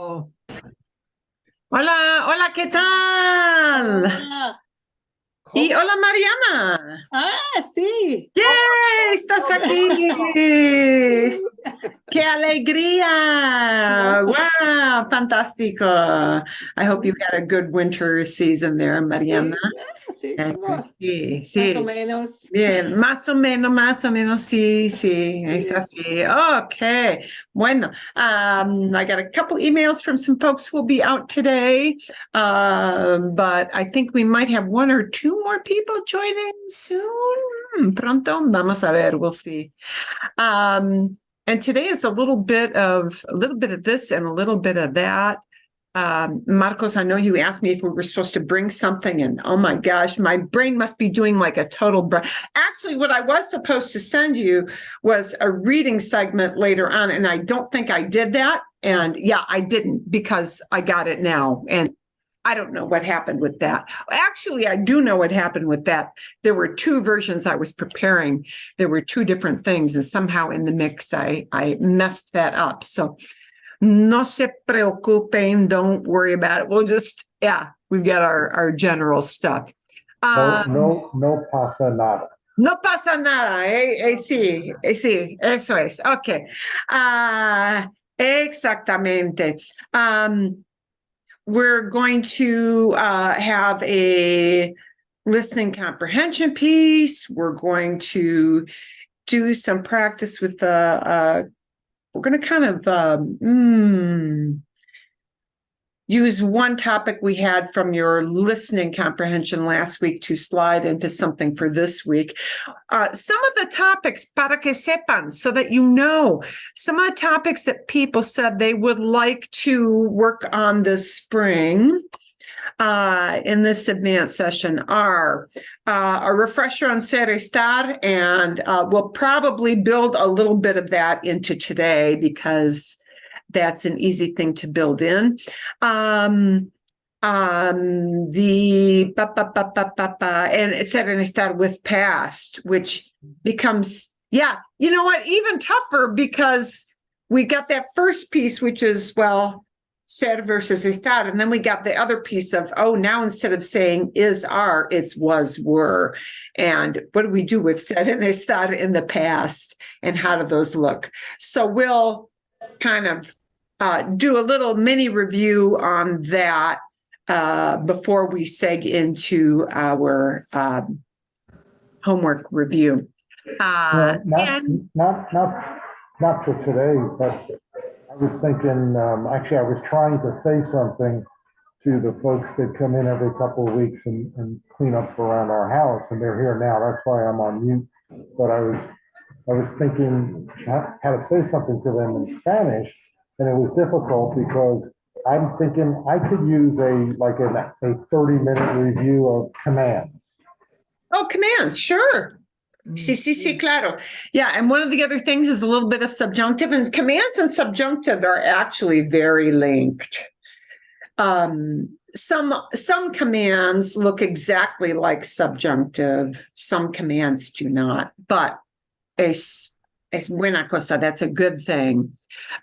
Oh. Hola, hola, ¿qué tal? Hola. Y hola, Mariana. Sí. ¡Yay! ¡Estás aquí! ¡Qué alegría! ¡Wow! Fantástico. I hope you had a good winter season there, Mariana. Sí, como Sí, más o sí. menos. Bien, más o menos, sí, sí, es así. Okay. Bueno, I got a couple emails from some folks who will be out today, but I think we might have one or two more people joining soon. Pronto, vamos a ver, we'll see. And today is a little bit of this and a little bit of that. Marcos, I know you asked me if we were supposed to bring something, and oh my gosh, my brain must be doing like a total. Actually, what I was supposed to send you was a reading segment later on, and I don't think I did that. And yeah, I didn't because I got it now. And I don't know what happened with that. Actually, I do know what happened with that. There were two versions I was preparing. There were two different things, and somehow in the mix, I messed that up. So no se preocupen, don't worry about it. We'll just, we've got our general stuff. No pasa nada. No pasa nada, sí, sí, eso es. Okay. Exactamente. We're going to have a listening comprehension piece. We're going to do some practice with we're going to kind of use one topic we had from your listening comprehension last week to slide into something for this week. Some of the topics, para que sepan, so that you know, some of the topics that people said they would like to work on this spring in this advanced session are a refresher on ser estar, and we'll probably build a little bit of that into today because that's an easy thing to build in. The and ser en estar with past, which becomes, you know what, even tougher because we got that first piece, which is, well, ser versus estar. And then we got the other piece of, now instead of saying is, are, it's was, were. And what do we do with ser and estar in the past? And how do those look? So we'll kind of do a little mini review on that before we seg into our homework review. Not for today, but I was thinking, actually, I was trying to say something to the folks that come in every couple of weeks and clean up around our house, and they're here now. That's why I'm on mute. But I was thinking how to say something to them in Spanish, and it was difficult because I'm thinking I could use a 30-minute review of commands. Oh, commands, sure. Sí, claro. Yeah, and one of the other things is a little bit of subjunctive, and commands and subjunctive are actually very linked. Some commands look exactly like subjunctive. Some commands do not, but es buena cosa. That's a good thing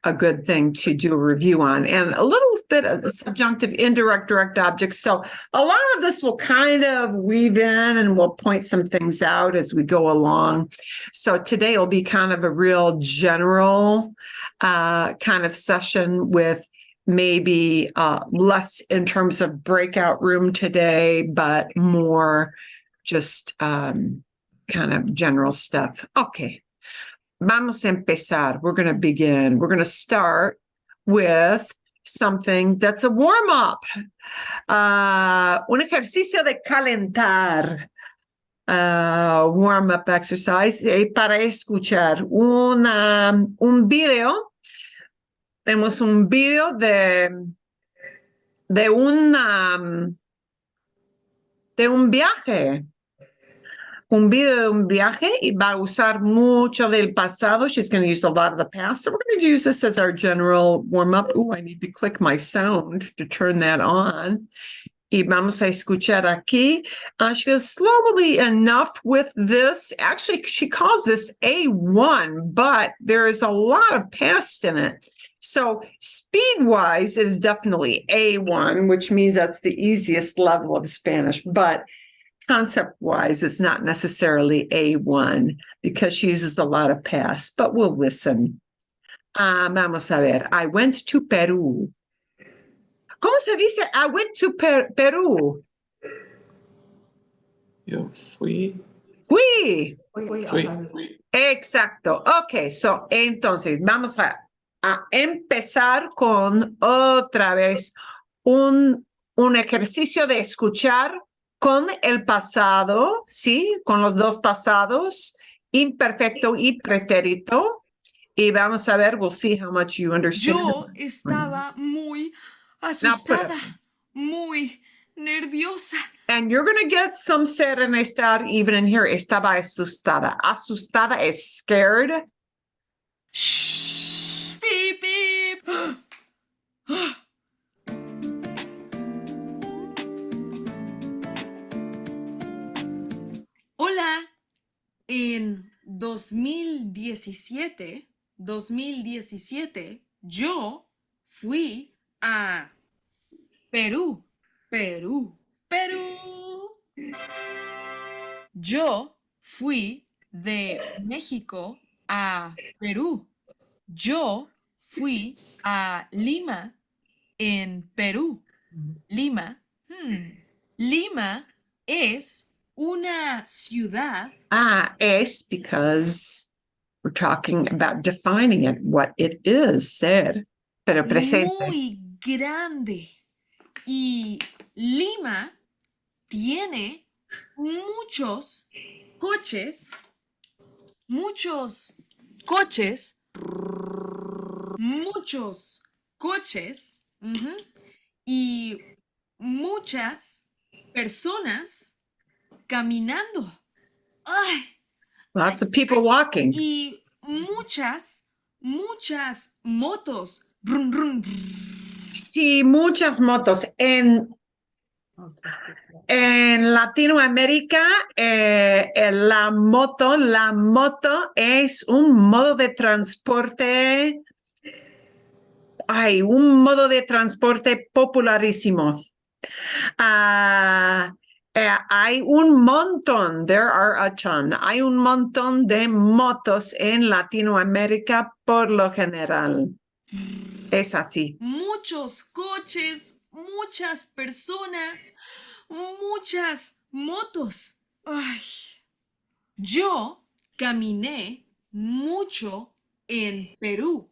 to do a review on, and a little bit of subjunctive, indirect, direct objects. So a lot of this will kind of weave in, and we'll point some things out as we go along. So today will be kind of a real general kind of session with maybe less in terms of breakout room today, but more just kind of general stuff. Okay. Vamos a empezar. We're going to begin. We're going to start with something that's a warm-up. Un ejercicio de calentar. Warm-up exercise para escuchar un video. Tenemos un video de un viaje. Un video de un viaje y va a usar mucho del pasado. She's going to use a lot of the past. So we're going to use this as our general warm-up. I need to click my sound to turn that on. Y vamos a escuchar aquí. She goes slowly enough with this. Actually, she calls this A1, but there is a lot of past in it. So speed-wise, it is definitely A1, which means that's the easiest level of Spanish, but concept-wise, it's not necessarily A1 because she uses a lot of past, but we'll listen. Vamos a ver. I went to Peru. ¿Cómo se dice? I went to Peru. Yo fui. Fui. Fui. Exacto. Ok, so, entonces vamos a empezar con otra vez un ejercicio de escuchar con el pasado, ¿sí? Con los dos pasados, imperfecto y pretérito. Y vamos a ver, we'll see how much you understand. Yo estaba muy asustada, muy nerviosa. And you're going to get some ser en estar even in here. Estaba asustada. Asustada is scared. Shh, beep, beep. Hola, en 2017, yo fui a Perú. Yo fui de México a Perú. Yo fui a Lima, en Perú. Lima. Lima es una ciudad. Es because we're talking about defining it, what it is, ser, pero presente. Muy grande. Y Lima tiene muchos coches, y muchas personas caminando. Ay, Lots of people walking. y muchas motos. Brum, brum, brum. Sí, muchas motos. En Latinoamérica, la moto es un modo de transporte, un modo de transporte popularísimo. Hay un montón, there are a ton, hay un montón de motos en Latinoamérica por lo general. Es así. Muchos coches, muchas personas, muchas motos. Ay, yo caminé mucho en Perú,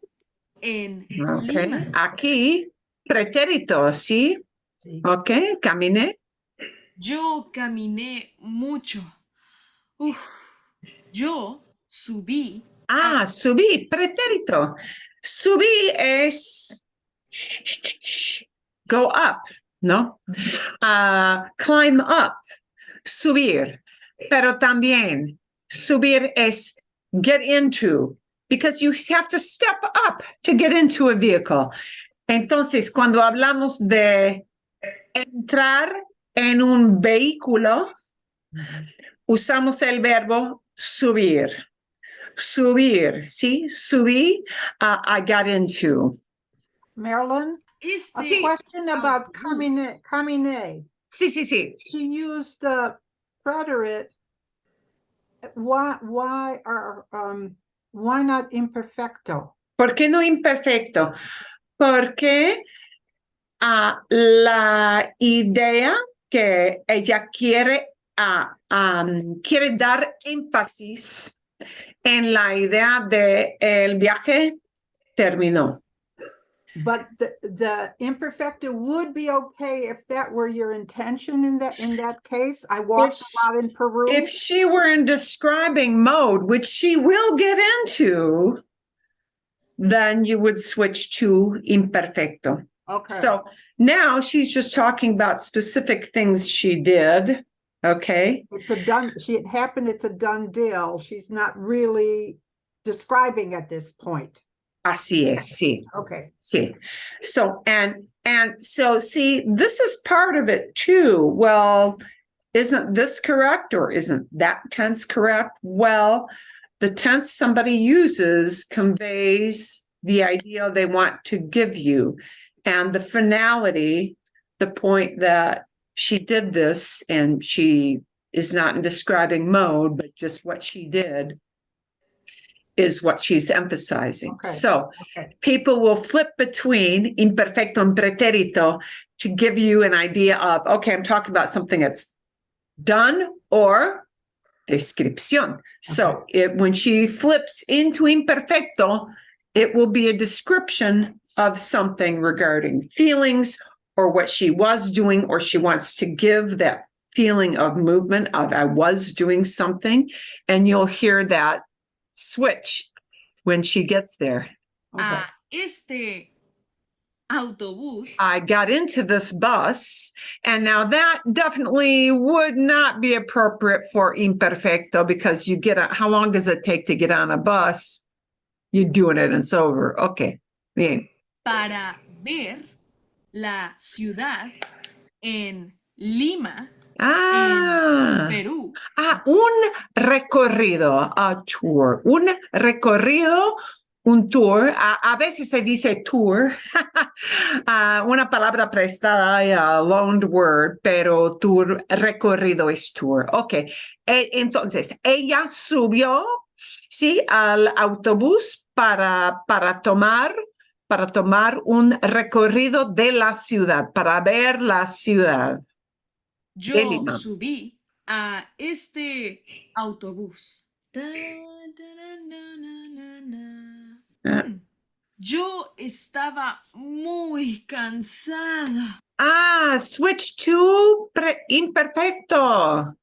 en Okay. Lima. Aquí, pretérito, ¿sí? Sí. Ok, caminé. Yo caminé mucho. Uf, yo subí. Subí, pretérito. Subí es go up, ¿no? Climb up, subir. Pero también subir es get into, because you have to step up to get into a vehicle. Entonces, cuando hablamos de entrar en un vehículo, usamos el verbo subir. Subir, ¿sí? Subí, I got into. Marilyn, a question about camine. Sí. She used the preterite. Why not imperfecto? ¿Por qué no imperfecto? Porque la idea que ella quiere dar énfasis en la idea de el viaje terminó. But the imperfecto would be okay if that were your intention in that case. I walked a lot in Peru. If she were in describing mode, which she will get into, then you would switch to imperfecto. Okay. So now she's just talking about specific things she did. Okay. It's a done deal. She's not really describing at this point. Así es, sí. Okay. Sí. So, and so see, this is part of it too. Well, isn't this correct or isn't that tense correct? Well, the tense somebody uses conveys the idea they want to give you. And the finality, the point that she did this and she is not in describing mode, but just what she did is what she's emphasizing. Okay. So Okay. people will flip between imperfecto and pretérito to give you an idea of, okay, I'm talking about something that's done or descripción. So when she flips into imperfecto, it will be a description of something regarding feelings or what she was doing, or she wants to give that feeling of movement of I was doing something, and you'll hear that switch when she gets there. Okay. Este autobús I got into this bus, and now that definitely would not be appropriate for imperfecto, because you get how long does it take to get on a bus? You're doing it and it's over. Okay. Bien. para ver la ciudad en Lima, Ah. Perú. Un recorrido, a tour, un recorrido, un tour. A veces se dice tour, una palabra prestada, a loaned word, pero tour, recorrido es tour. Ok, entonces ella subió, sí, al autobús para tomar un recorrido de la ciudad, para ver la ciudad. Yo Lima. subí a este autobús. Yo estaba muy cansada. Switch to imperfecto.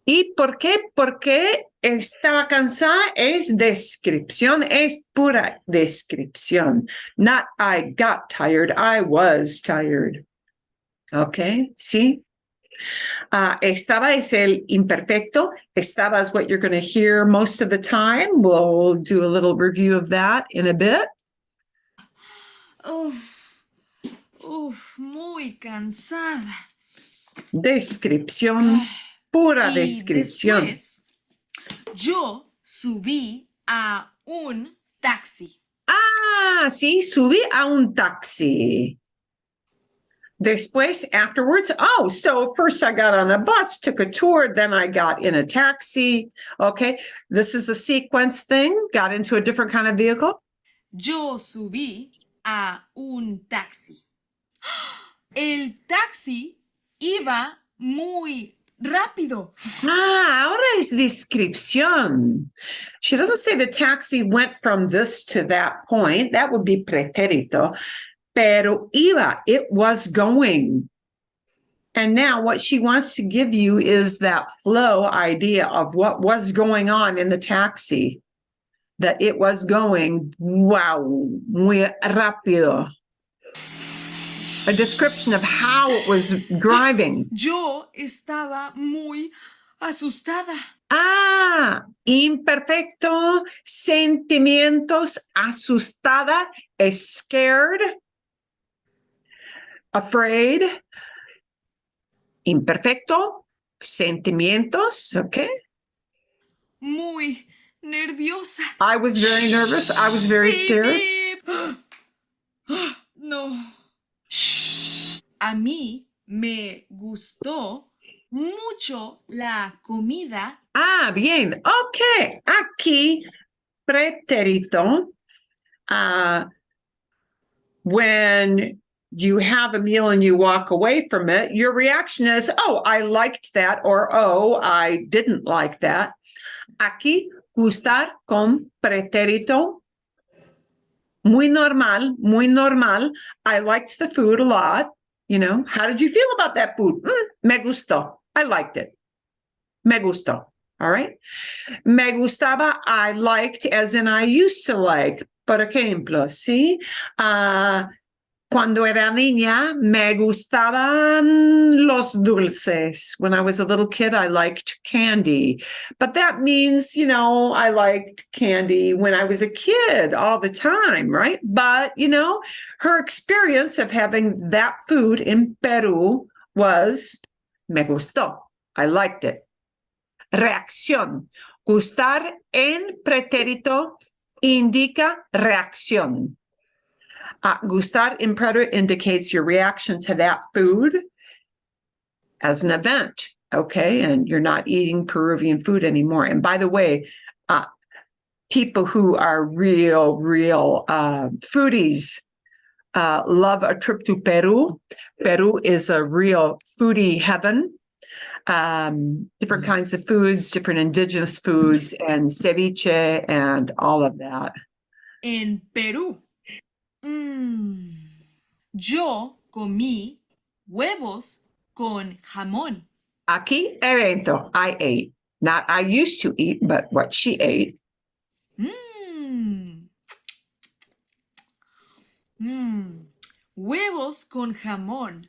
¿Y por qué? Porque estaba cansada, es descripción, es pura descripción. Not I got tired, I was tired. Okay, ¿sí? Estaba es el imperfecto. Estaba is what you're going to hear most of the time. We'll do a little review of that in a bit. Muy cansada. Descripción, pura Y descripción. después, yo subí a un taxi. Sí, subí a un taxi. Después, afterwards, so first I got on a bus, took a tour, then I got in a taxi. Okay, this is a sequence thing, got into a different kind of vehicle. Yo subí a un taxi. El taxi iba muy rápido. Ahora es descripción. She doesn't say the taxi went from this to that point. That would be pretérito. Pero iba, it was going. And now what she wants to give you is that flow idea of what was going on in the taxi. That it was going, wow, muy rápido. A description of how it was driving. Yo estaba muy asustada. Imperfecto, sentimientos, asustada, scared, afraid. Imperfecto, sentimientos, okay? Muy nerviosa. I was very nervous. I was very scared. No. A mí me gustó mucho la comida. Bien. Okay. Aquí, pretérito. When you have a meal and you walk away from it, your reaction is, I liked that, or I didn't like that. Aquí, gustar con pretérito. Muy normal, muy normal. I liked the food a lot. You know, how did you feel about that food? Me gustó. I liked it. Me gustó. All right. Me gustaba, I liked, as in I used to like. Por ejemplo, ¿sí? Cuando era niña, me gustaban los dulces. When I was a little kid, I liked candy. But that means, I liked candy when I was a kid all the time, right? But, her experience of having that food in Peru was, me gustó. I liked it. Reacción. Gustar en pretérito indica reacción. Gustar in preter indicates your reaction to that food as an event, okay? And you're not eating Peruvian food anymore. And by the way, people who are real foodies love a trip to Peru. Peru is a real foodie heaven. Different kinds of foods, different indigenous foods, and ceviche and all of that. En Perú. Yo comí huevos con jamón. Aquí, evento, I ate. Not I used to eat, but what she ate. Huevos con jamón.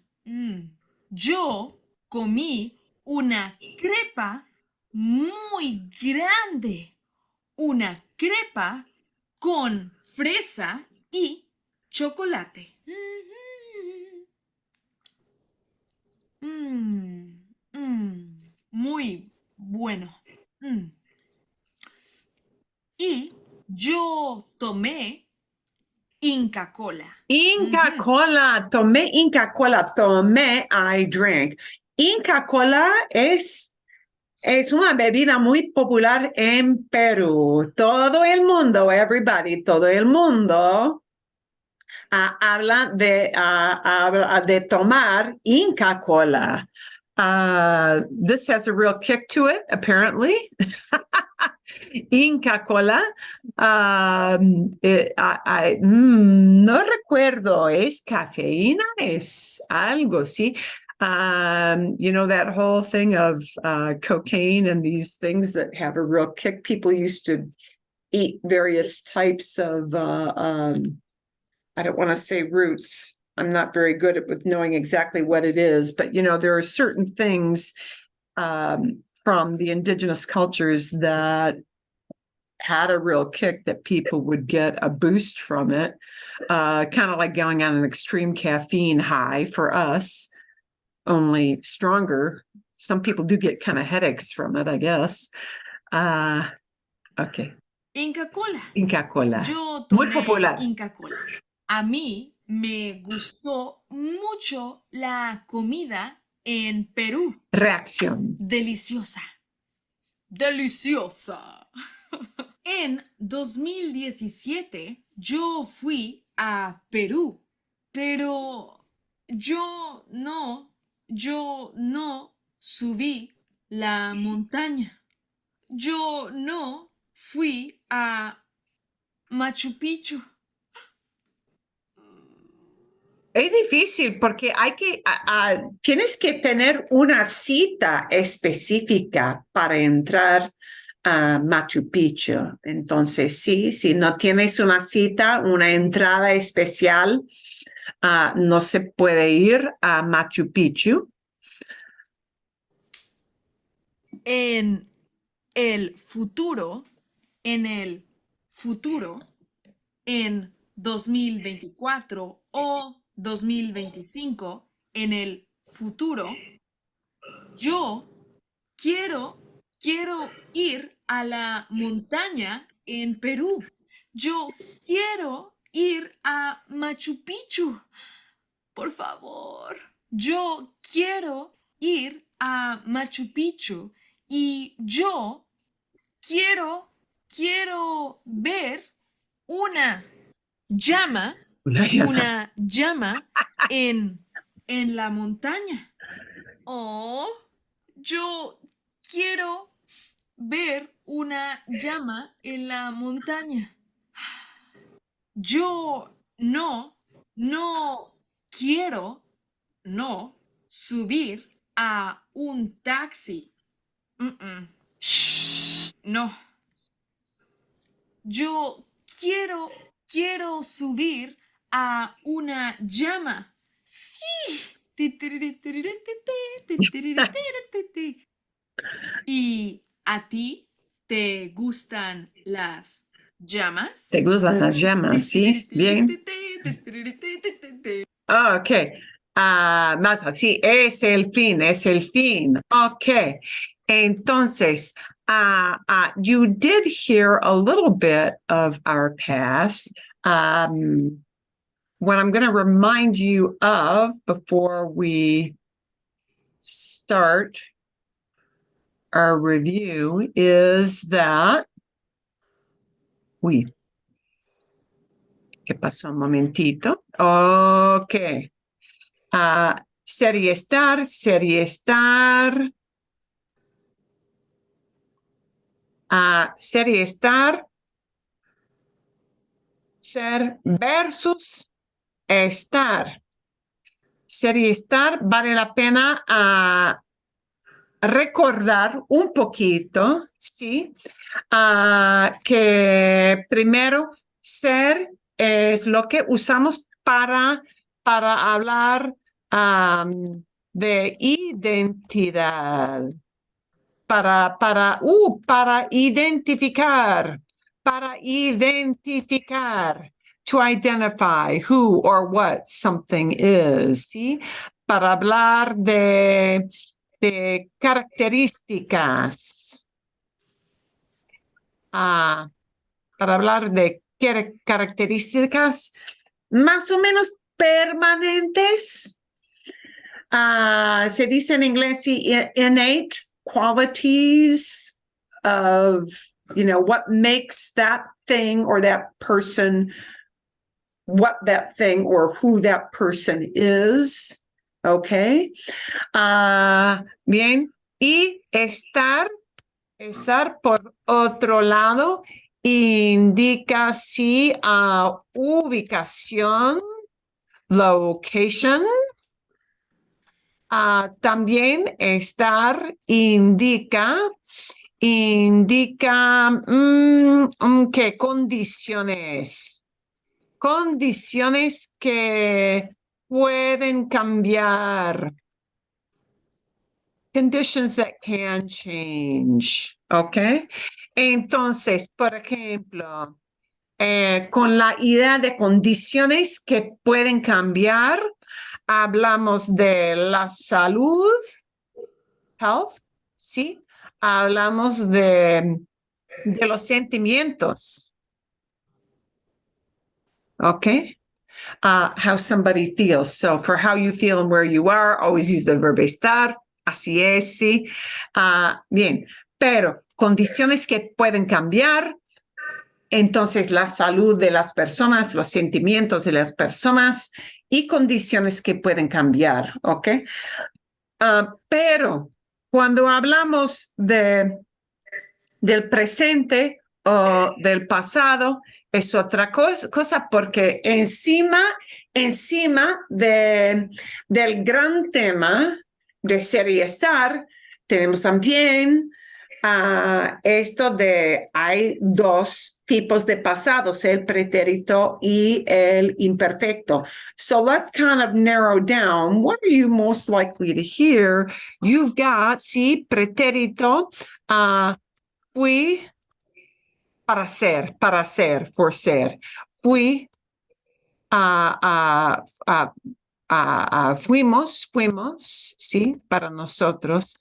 Yo comí una crepa muy grande. Una crepa con fresa y chocolate. Muy bueno. Y yo tomé Inca Cola. Inca Cola, tomé Inca Cola, tomé, I drink. Inca Cola es una bebida muy popular en Perú. Todo el mundo, everybody, todo el mundo habla de tomar Inca Cola. This has a real kick to it, apparently. Inca Cola. No recuerdo, ¿es cafeína? ¿Es algo, sí? You know, that whole thing of cocaine and these things that have a real kick. People used to eat various types of, I don't want to say roots. I'm not very good at with knowing exactly what it is, but, you know, there are certain things from the indigenous cultures that had a real kick that people would get a boost from it, kind of like going on an extreme caffeine high for us, only stronger. Some people do get kind of headaches from it, I guess. Okay. Inca Cola. Inca Cola. Yo Muy tomé popular. Inca Cola. A mí me gustó mucho la comida en Perú. Reacción. Deliciosa. Deliciosa. En 2017 yo fui a Perú, pero yo no subí la montaña. Yo no fui a Machu Picchu. Es difícil porque tienes que tener una cita específica para entrar a Machu Picchu. Entonces, sí, si no tienes una cita, una entrada especial, no se puede ir a Machu Picchu. En el futuro, en 2024 o 2025, en el futuro, yo quiero ir a la montaña en Perú. Yo quiero ir a Machu Picchu. Por favor, yo quiero ir a Machu Picchu y yo quiero ver una llama en la montaña. Oh, yo quiero ver una llama en la montaña. Yo no quiero subir a un taxi. No. Yo quiero subir a una llama. Sí. ¿Y a ti te gustan las llamas? ¿Te gustan las llamas? Sí, bien. Ok. Más así, es el fin. Ok. Entonces, You did hear a little bit of our past. What I'm going to remind you of before we start our review is that ¿qué pasó? Un momentito. Ok. Ser y estar, ser y estar. Ser y estar. Ser versus estar. Ser y estar vale la pena recordar un poquito, ¿sí? Que primero ser es lo que usamos para hablar de identidad, para identificar, to identify who or what something is, ¿sí? Para hablar de características, para hablar de características más o menos permanentes. Se dice en inglés innate qualities of, what makes that thing or that person, what that thing or who that person is. Okay. Bien. Y estar por otro lado indica sí ubicación, location. También estar indica ¿qué? Condiciones que pueden cambiar. Conditions that can change, ¿ok? Entonces, por ejemplo, con la idea de condiciones que pueden cambiar, hablamos de la salud, health, ¿sí? Hablamos de los sentimientos, ¿ok? How somebody feels. So for how you feel and where you are, always use the verb estar. Así es, sí. Bien, pero condiciones que pueden cambiar. Entonces, la salud de las personas, los sentimientos de las personas y condiciones que pueden cambiar, ¿ok? Pero cuando hablamos del presente o del pasado, es otra cosa porque encima del gran tema de ser y estar, tenemos también esto de hay dos tipos de pasados, el pretérito y el imperfecto. So let's kind of narrow down. What are you most likely to hear? You've got, sí, pretérito, fui para ser, for ser. Fui, fuimos, sí, para nosotros.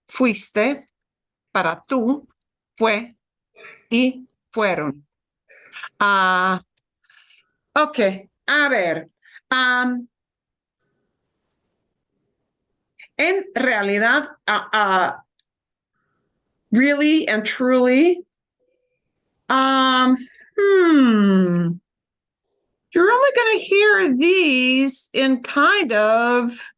Fuiste, para tú, fue y fueron. Ok, a ver. En realidad, really and truly, you're only going to hear these in kind of,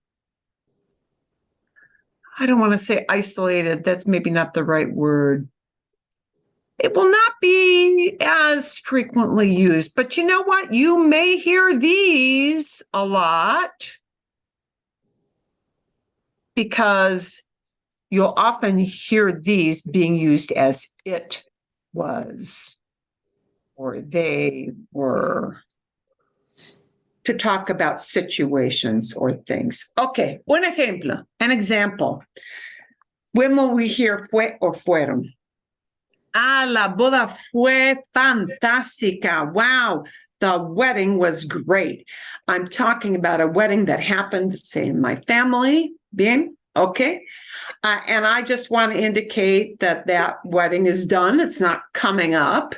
I don't want to say isolated. That's maybe not the right word. It will not be as frequently used, but you know what? You may hear these a lot because you'll often hear these being used as it was or they were, to talk about situations or things. Okay, un ejemplo, an example. When will we hear fue or fueron? La boda fue fantástica. Wow, the wedding was great. I'm talking about a wedding that happened, say, in my family. Bien, Okay. And I just want to indicate that that wedding is done. It's not coming up,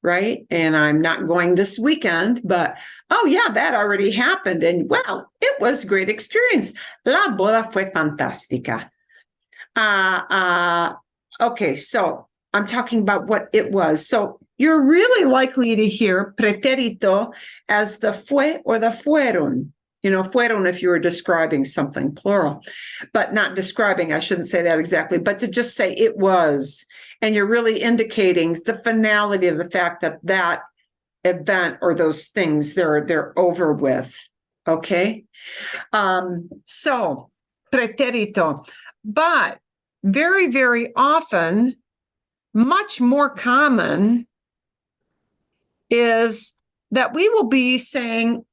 right? And I'm not going this weekend, but oh yeah, that already happened. And wow, it was a great experience. La boda fue fantástica. Okay, so I'm talking about what it was. So you're really likely to hear pretérito as the fue or the fueron. You know, fueron if you were describing something plural, but not describing, I shouldn't say that exactly, but to just say it was. And you're really indicating the finality of the fact that that event or those things, they're over with. Okay. So pretérito, but very, very often, much more common is that we will be saying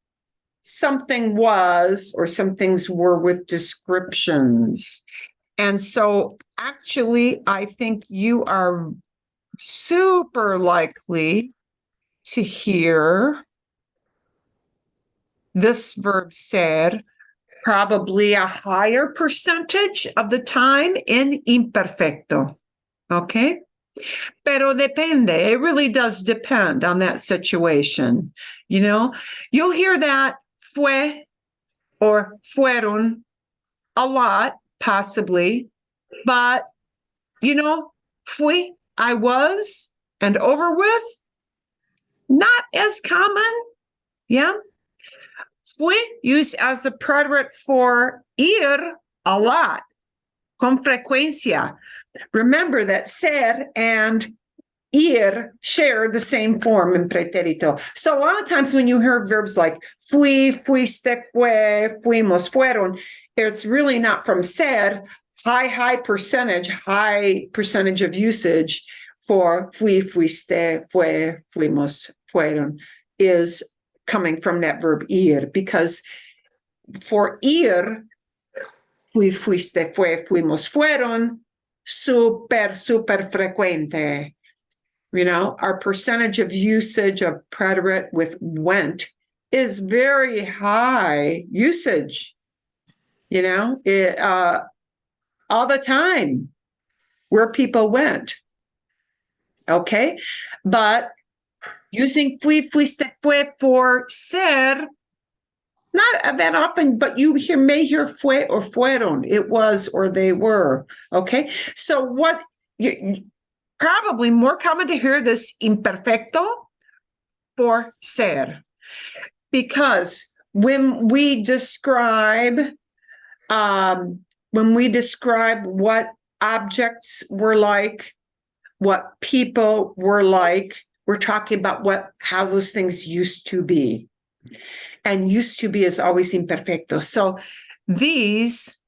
something was or some things were with descriptions. And so actually, I think you are super likely to hear this verb ser probably a higher percentage of the time in imperfecto. Okay? Pero depende. It really does depend on that situation. You know, you'll hear that fue or fueron a lot, possibly, but you know, fui, I was, and over with, not as common. Yeah. Fui used as the preterite for ir a lot, con frecuencia. Remember that ser and ir share the same form in pretérito. So a lot of times when you hear verbs like fui, fuiste, fue, fuimos, fueron, it's really not from ser. High percentage of usage for fui, fuiste, fue, fuimos, fueron is coming from that verb ir, because for ir, fui, fuiste, fue, fuimos, fueron, super frecuente. You know, our percentage of usage of preterite with went is very high usage. You know, all the time where people went. Okay, but using fui, fuiste, fue for ser, not that often, but you may hear fue or fueron. It was or they were. Okay, so what you probably more common to hear this imperfecto for ser, because when we describe what objects were like, what people were like, we're talking about how those things used to be. And used to be is always imperfecto. So these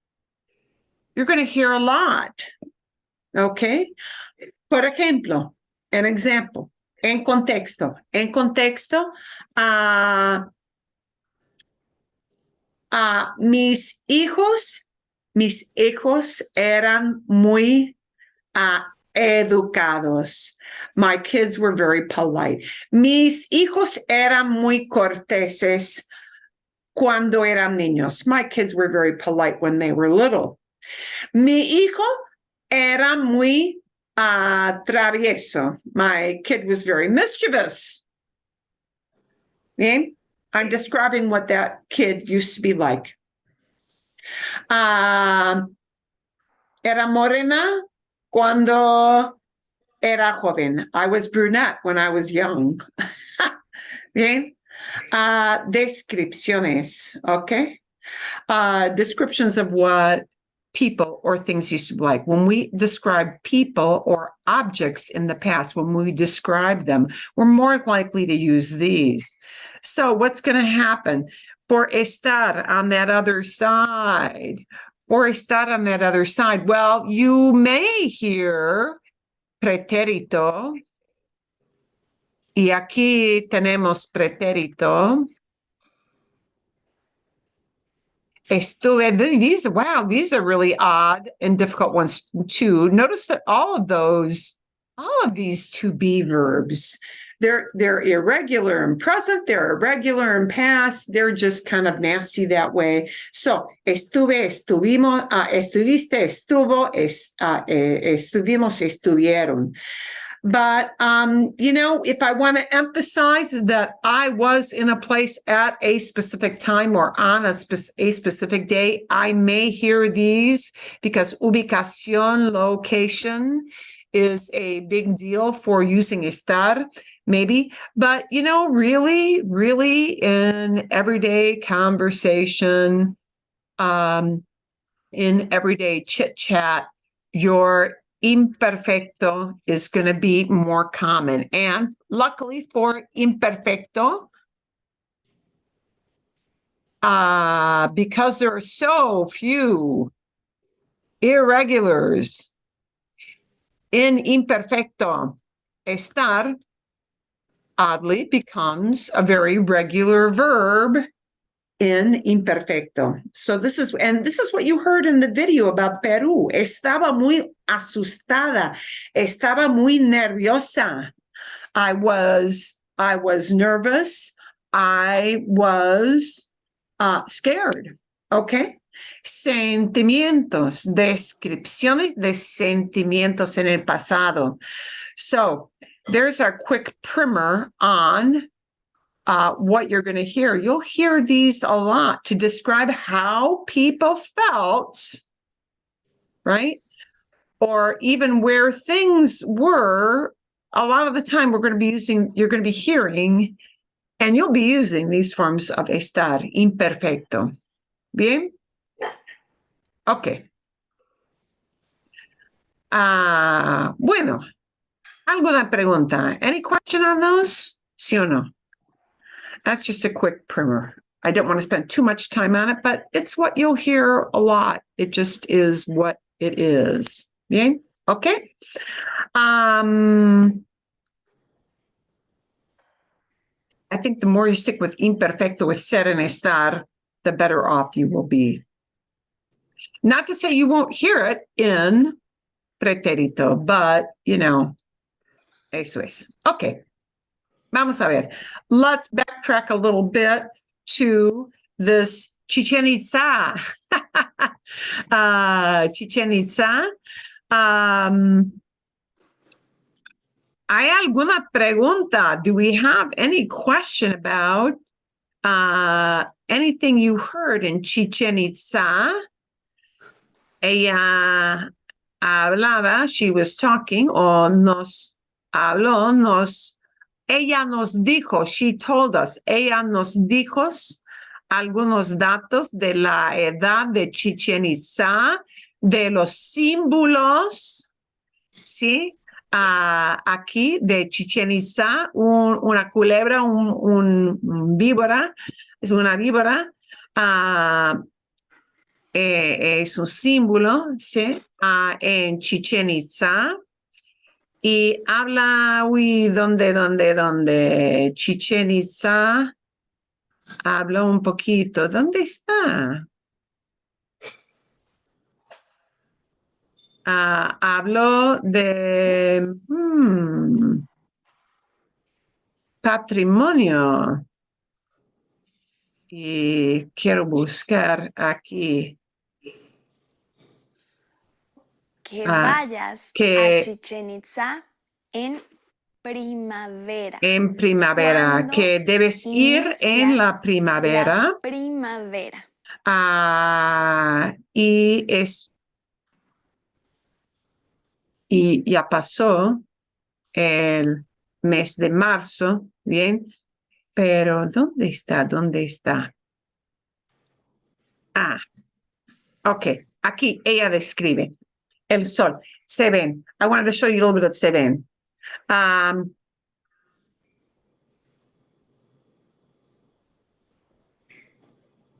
you're going to hear a lot. Okay? Por ejemplo, an example, en contexto. En contexto, mis hijos eran muy educados. My kids were very polite. Mis hijos eran muy corteses cuando eran niños. My kids were very polite when they were little. Mi hijo era muy travieso. My kid was very mischievous. Okay? I'm describing what that kid used to be like. Era morena cuando era joven. I was brunette when I was young. Bien. Descripciones. Okay. Descriptions of what people or things used to be like. When we describe people or objects in the past, when we describe them, we're more likely to use these. So what's going to happen? For estar on that other side. For estar on that other side. Well, you may hear pretérito. Y aquí tenemos pretérito. Estuve, these are really odd and difficult ones too. Notice that all of these to be verbs, they're irregular in present, they're irregular in past, they're just kind of nasty that way. So, estuvimos, estuviste, estuvo, estuvimos, estuvieron. But, if I want to emphasize that I was in a place at a specific time or on a specific day, I may hear these because ubicación, location is a big deal for using estar, maybe. But, really, really in everyday conversation, in everyday chit chat, your imperfecto is going to be more common. And luckily for imperfecto, because there are so few irregulars in imperfecto, estar oddly becomes a very regular verb in imperfecto. So this is what you heard in the video about Peru. Estaba muy asustada. Estaba muy nerviosa. I was nervous. I was scared. Okay. Sentimientos, descripciones de sentimientos en el pasado. So there's our quick primer on what you're going to hear. You'll hear these a lot to describe how people felt, right? Or even where things were. A lot of the time you're going to be hearing, and you'll be using these forms of estar, imperfecto. Bien? Okay. Bueno, ¿alguna pregunta? Any question on those? Sí o no? That's just a quick primer. I don't want to spend too much time on it, but it's what you'll hear a lot. It just is what it is. Bien? Okay. I think the more you stick with imperfecto, with ser and estar, the better off you will be. Not to say you won't hear it in pretérito, but, eso es. Okay. Vamos a ver. Let's backtrack a little bit to this Chichen Itza. Chichen Itza. ¿Hay alguna pregunta? Do we have any question about anything you heard in Chichen Itza? Ella hablaba, she was talking, o nos habló, ella nos dijo, she told us, ella nos dijo algunos datos de la edad de Chichen Itza, de los símbolos, ¿sí? Aquí de Chichen Itza, una culebra, un víbora, es una víbora, es un símbolo, ¿sí? En Chichen Itza. Y habla, ¿dónde? Chichen Itza habló un poquito. ¿Dónde está? Habló de patrimonio. Y quiero buscar aquí. Que vayas a Chichen Itza en primavera. En primavera, que debes ir en la primavera. La primavera. Y ya pasó el mes de marzo, ¿bien? Pero ¿dónde está? Ok, aquí ella describe el sol. Se ven. I wanted to show you a little bit of se ven.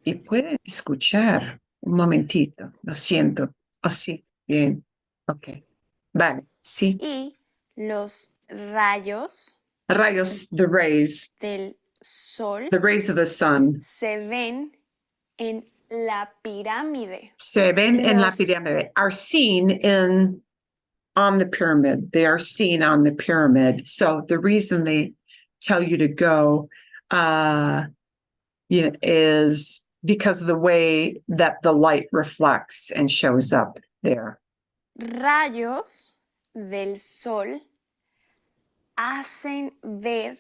Y pueden escuchar un momentito, lo siento. Oh, sí, bien. Ok, vale, sí. Y los rayos the rays. Del sol. The rays of the sun. Se ven en la pirámide. Se ven en la pirámide. Are seen on the pyramid. They are seen on the pyramid. So the reason tell you to go, is because of the way that the light reflects and shows up there. Rayos del sol hacen ver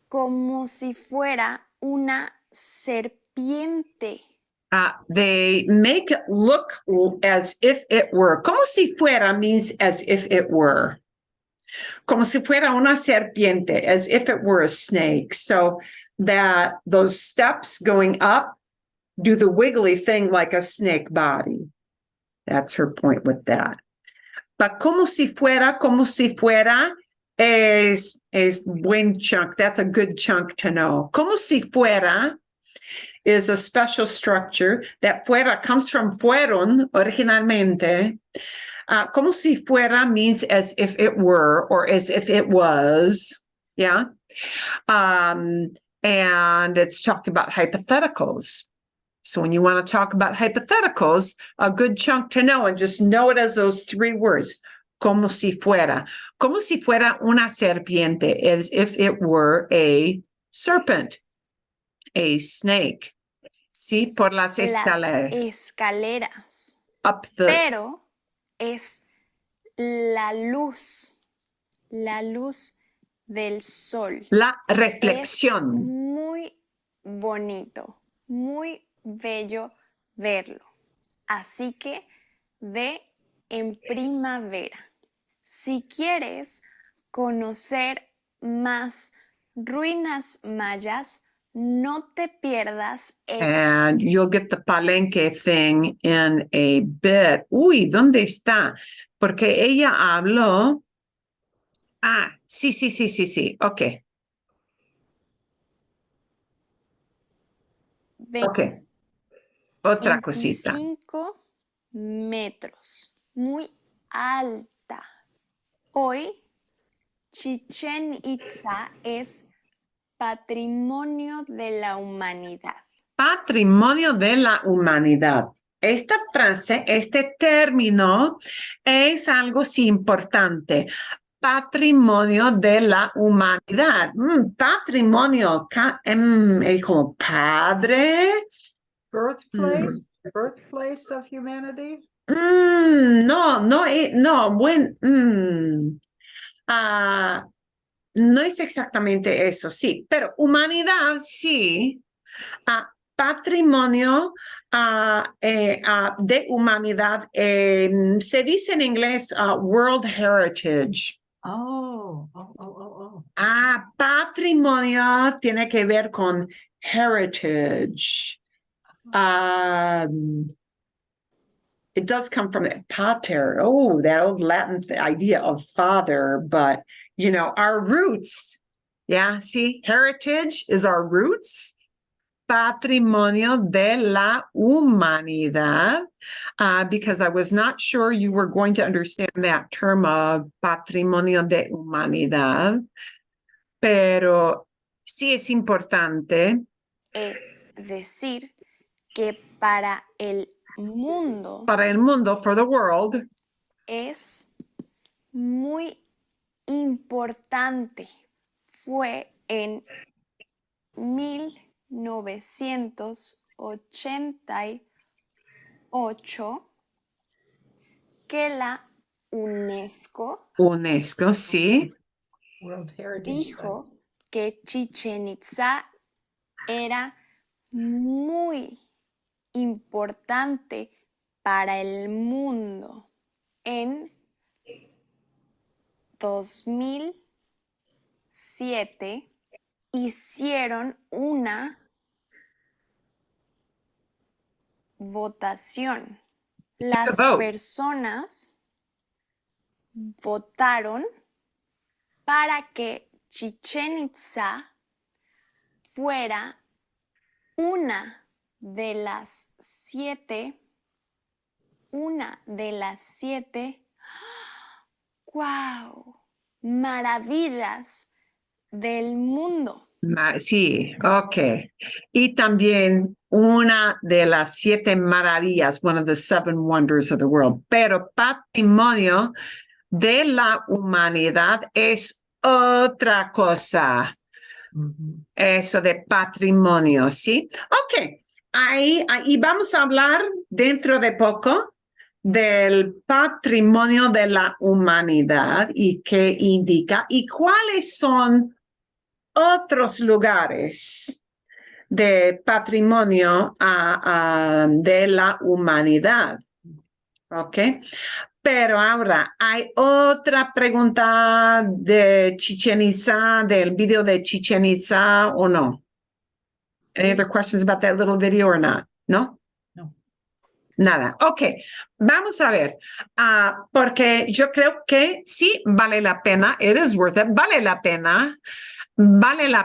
como si fuera una serpiente. They make it look as if it were. Como si fuera means as if it were. Como si fuera una serpiente, as if it were a snake. So that those steps going up do the wiggly thing like a snake body. That's her point with that. But como si fuera is buen chunk. That's a good chunk to know. Como si fuera is a special structure. That fuera comes from fueron originalmente. Como si fuera means as if it were or as if it was. Yeah. And it's talking about hypotheticals. So when you want to talk about hypotheticals, a good chunk to know, and just know it as those three words. Como si fuera. Como si fuera una serpiente, as if it were a serpent, a snake. Sí, por las escaleras. Escaleras. Up the. Pero es la luz del sol. La reflexión. Es muy bonito, muy bello verlo. Así que ve en primavera. Si quieres conocer más ruinas mayas, no te pierdas And you'll get the palenque thing in a bit. Uy, ¿dónde está? Porque ella habló. Sí. Ok. Ok. Otra cosita. 25 metros, muy alta. Hoy, Chichén Itzá es patrimonio de la humanidad. Patrimonio de la humanidad. Esta frase, este término es algo sí importante. Patrimonio de la humanidad. Patrimonio, es como padre. Birthplace of humanity. No es exactamente eso, sí, pero humanidad, sí. Patrimonio de humanidad, se dice en inglés World Heritage. Oh. Patrimonio tiene que ver con heritage. It does come from pater. Oh, that old Latin idea of father, but our roots. Yeah, see, heritage is our roots. Patrimonio de la humanidad, because I was not sure you were going to understand that term of patrimonio de humanidad, pero sí es importante. Es decir, que para el mundo, for the world, es muy importante. Fue en 1988 que la UNESCO sí, World Heritage dijo que Chichén Itzá era muy importante para el mundo. En 2007 hicieron una votación. Las personas votaron para que Chichén Itzá fuera una de las siete, ¡wow!, maravillas del mundo. Sí, ok. Y también una de las 7 maravillas, one of the 7 wonders of the world. Pero patrimonio de la humanidad es otra cosa. Eso de patrimonio, ¿sí? Ok, ahí vamos a hablar dentro de poco del patrimonio de la humanidad y qué indica y cuáles son otros lugares de patrimonio de la humanidad. ¿Ok? Pero ahora hay otra pregunta de Chichén Itzá, del video de Chichén Itzá o no? Any other questions about that little video or not? No? No. Nada. Ok, vamos a ver, porque yo creo que sí vale la pena, it is worth it, vale la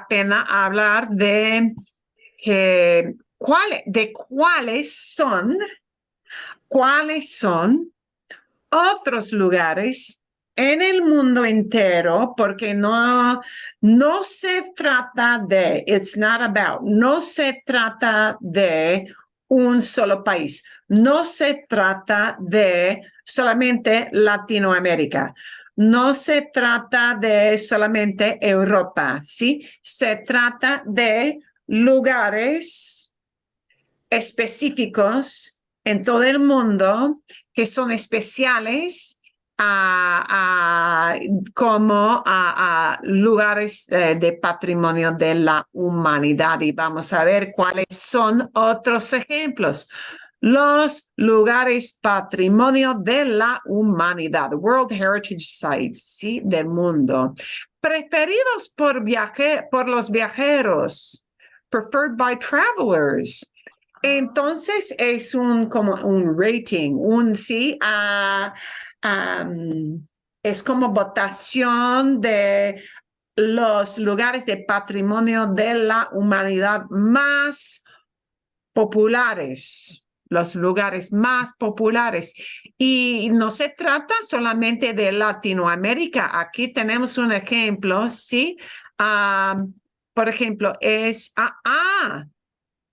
pena hablar de cuáles son otros lugares en el mundo entero, porque no se trata de, no se trata de un solo país, no se trata de solamente Latinoamérica, no se trata de solamente Europa, ¿sí? Se trata de lugares específicos en todo el mundo que son especiales como lugares de patrimonio de la humanidad. Y vamos a ver cuáles son otros ejemplos. Los lugares patrimonio de la humanidad, World Heritage Sites, ¿sí? Del mundo. Preferidos por los viajeros, preferred by travelers. Entonces es como un rating, es como votación de los lugares de patrimonio de la humanidad más populares, los lugares más populares. Y no se trata solamente de Latinoamérica. Aquí tenemos un ejemplo, ¿sí? Por ejemplo, es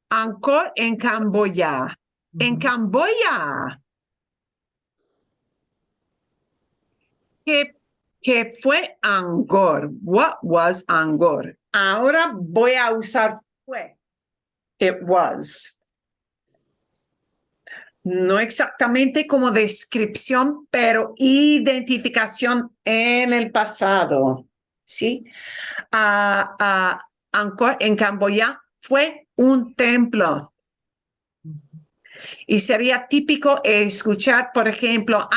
Angkor en Camboya. En Camboya. ¿Qué fue Angkor? What was Angkor? Ahora voy a usar fue. It was. No exactamente como descripción, pero identificación en el pasado. ¿Sí? Angkor en Camboya fue un templo. Y sería típico escuchar, por ejemplo,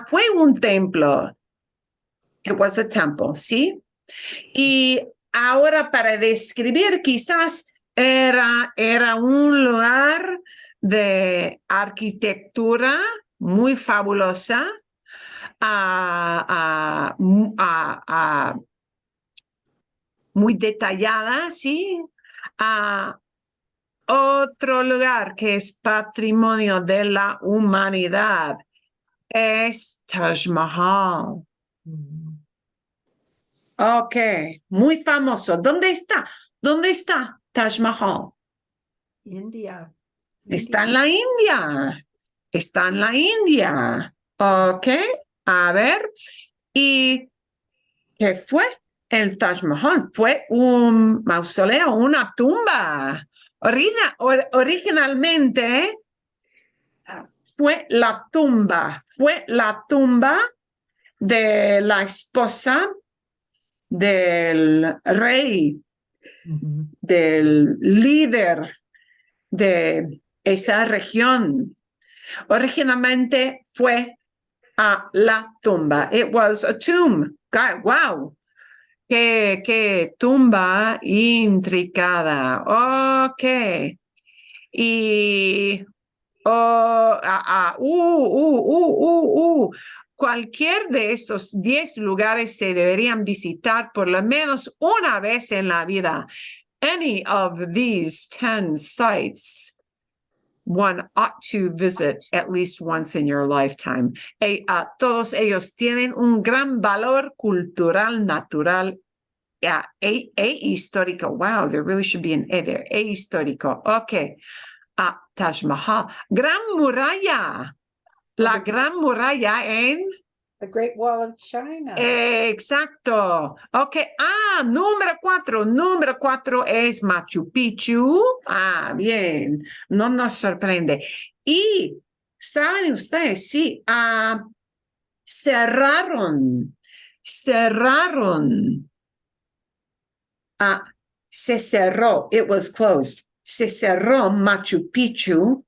fue un templo. It was a temple, ¿sí? Y ahora para describir, quizás era un lugar de arquitectura muy fabulosa, muy detallada, ¿sí? Otro lugar que es patrimonio de la humanidad es Taj Mahal. Ok, muy famoso. ¿Dónde está? ¿Dónde está Taj Mahal? India. Está en la India. Está en la India. Ok, a ver. ¿Y qué fue el Taj Mahal? Fue un mausoleo, una tumba. Originalmente fue la tumba de la esposa del rey, del líder de esa región. Originalmente fue la tumba. It was a tomb. God, wow. Qué tumba intricada. Ok. Y cualquier de estos 10 lugares se deberían visitar por lo menos una vez en la vida. Any of these 10 sites one ought to visit at least once in your lifetime. Todos ellos tienen un gran valor cultural, natural, histórico. Wow, there really should be an A there. Histórico. Okay. Taj Mahal. Gran Muralla. La Gran Muralla en The Great Wall of China. Exacto. Ok. Número 4. Número 4 es Machu Picchu. Bien. No nos sorprende. Y, ¿saben ustedes? Sí, cerraron. Se cerró. It was closed. Se cerró Machu Picchu.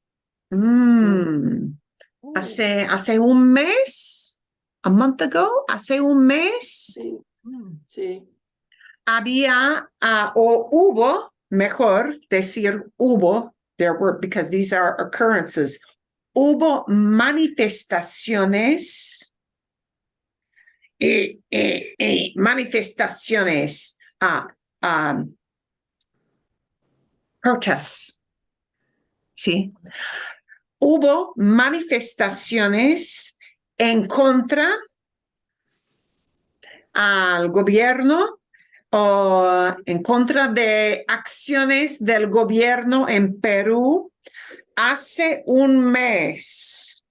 Hace un mes, a month ago, hace un mes, Sí. Sí. había, o hubo, mejor decir hubo, there were, because these are occurrences, hubo manifestaciones, protests, ¿sí? Hubo manifestaciones en contra al gobierno o en contra de acciones del gobierno en Perú hace un mes.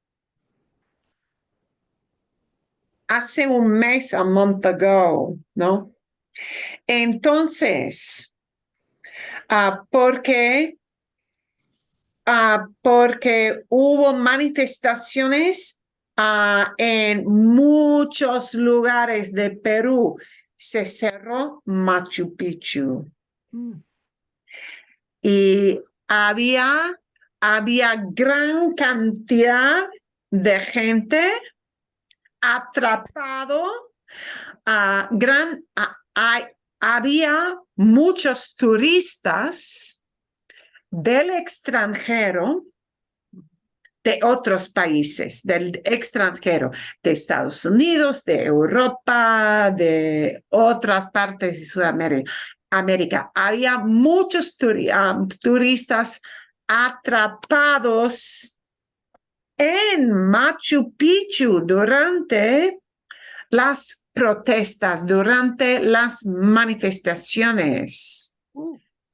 Hace un mes, a month ago, ¿no? Entonces, ¿por qué? Porque hubo manifestaciones en muchos lugares de Perú. Se cerró Machu Picchu. Y había gran cantidad de gente atrapado. Había muchos turistas del extranjero, de otros países, del extranjero, de Estados Unidos, de Europa, de otras partes de Sudamérica. Había muchos turistas atrapados en Machu Picchu durante las protestas, durante las manifestaciones,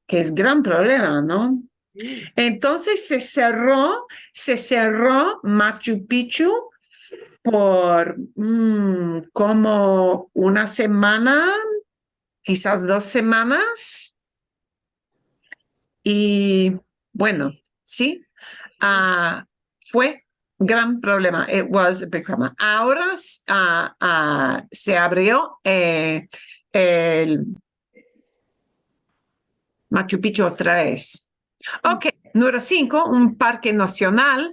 que es gran problema, ¿no? Entonces se cerró Machu Picchu por como una semana, quizás 2 semanas. Y bueno, sí, fue gran problema. It was a big problem. Ahora se abrió el Machu Picchu otra vez. Ok, número 5, un parque nacional.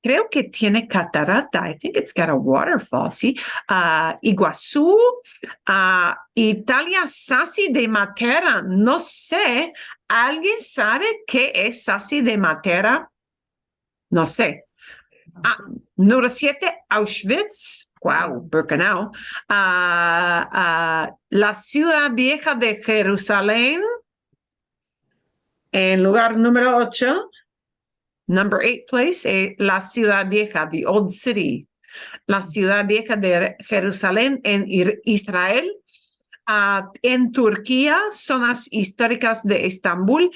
Creo que tiene catarata. I think it's got a waterfall, ¿sí? Iguazú, Italia, Sassi de Matera. No sé, ¿alguien sabe qué es Sassi de Matera? No sé. Número 7, Auschwitz. Wow, Birkenau. La ciudad vieja de Jerusalén. En lugar número 8, number 8 place, la ciudad vieja, the old city, la ciudad vieja de Jerusalén en Israel, en Turquía, zonas históricas de Estambul,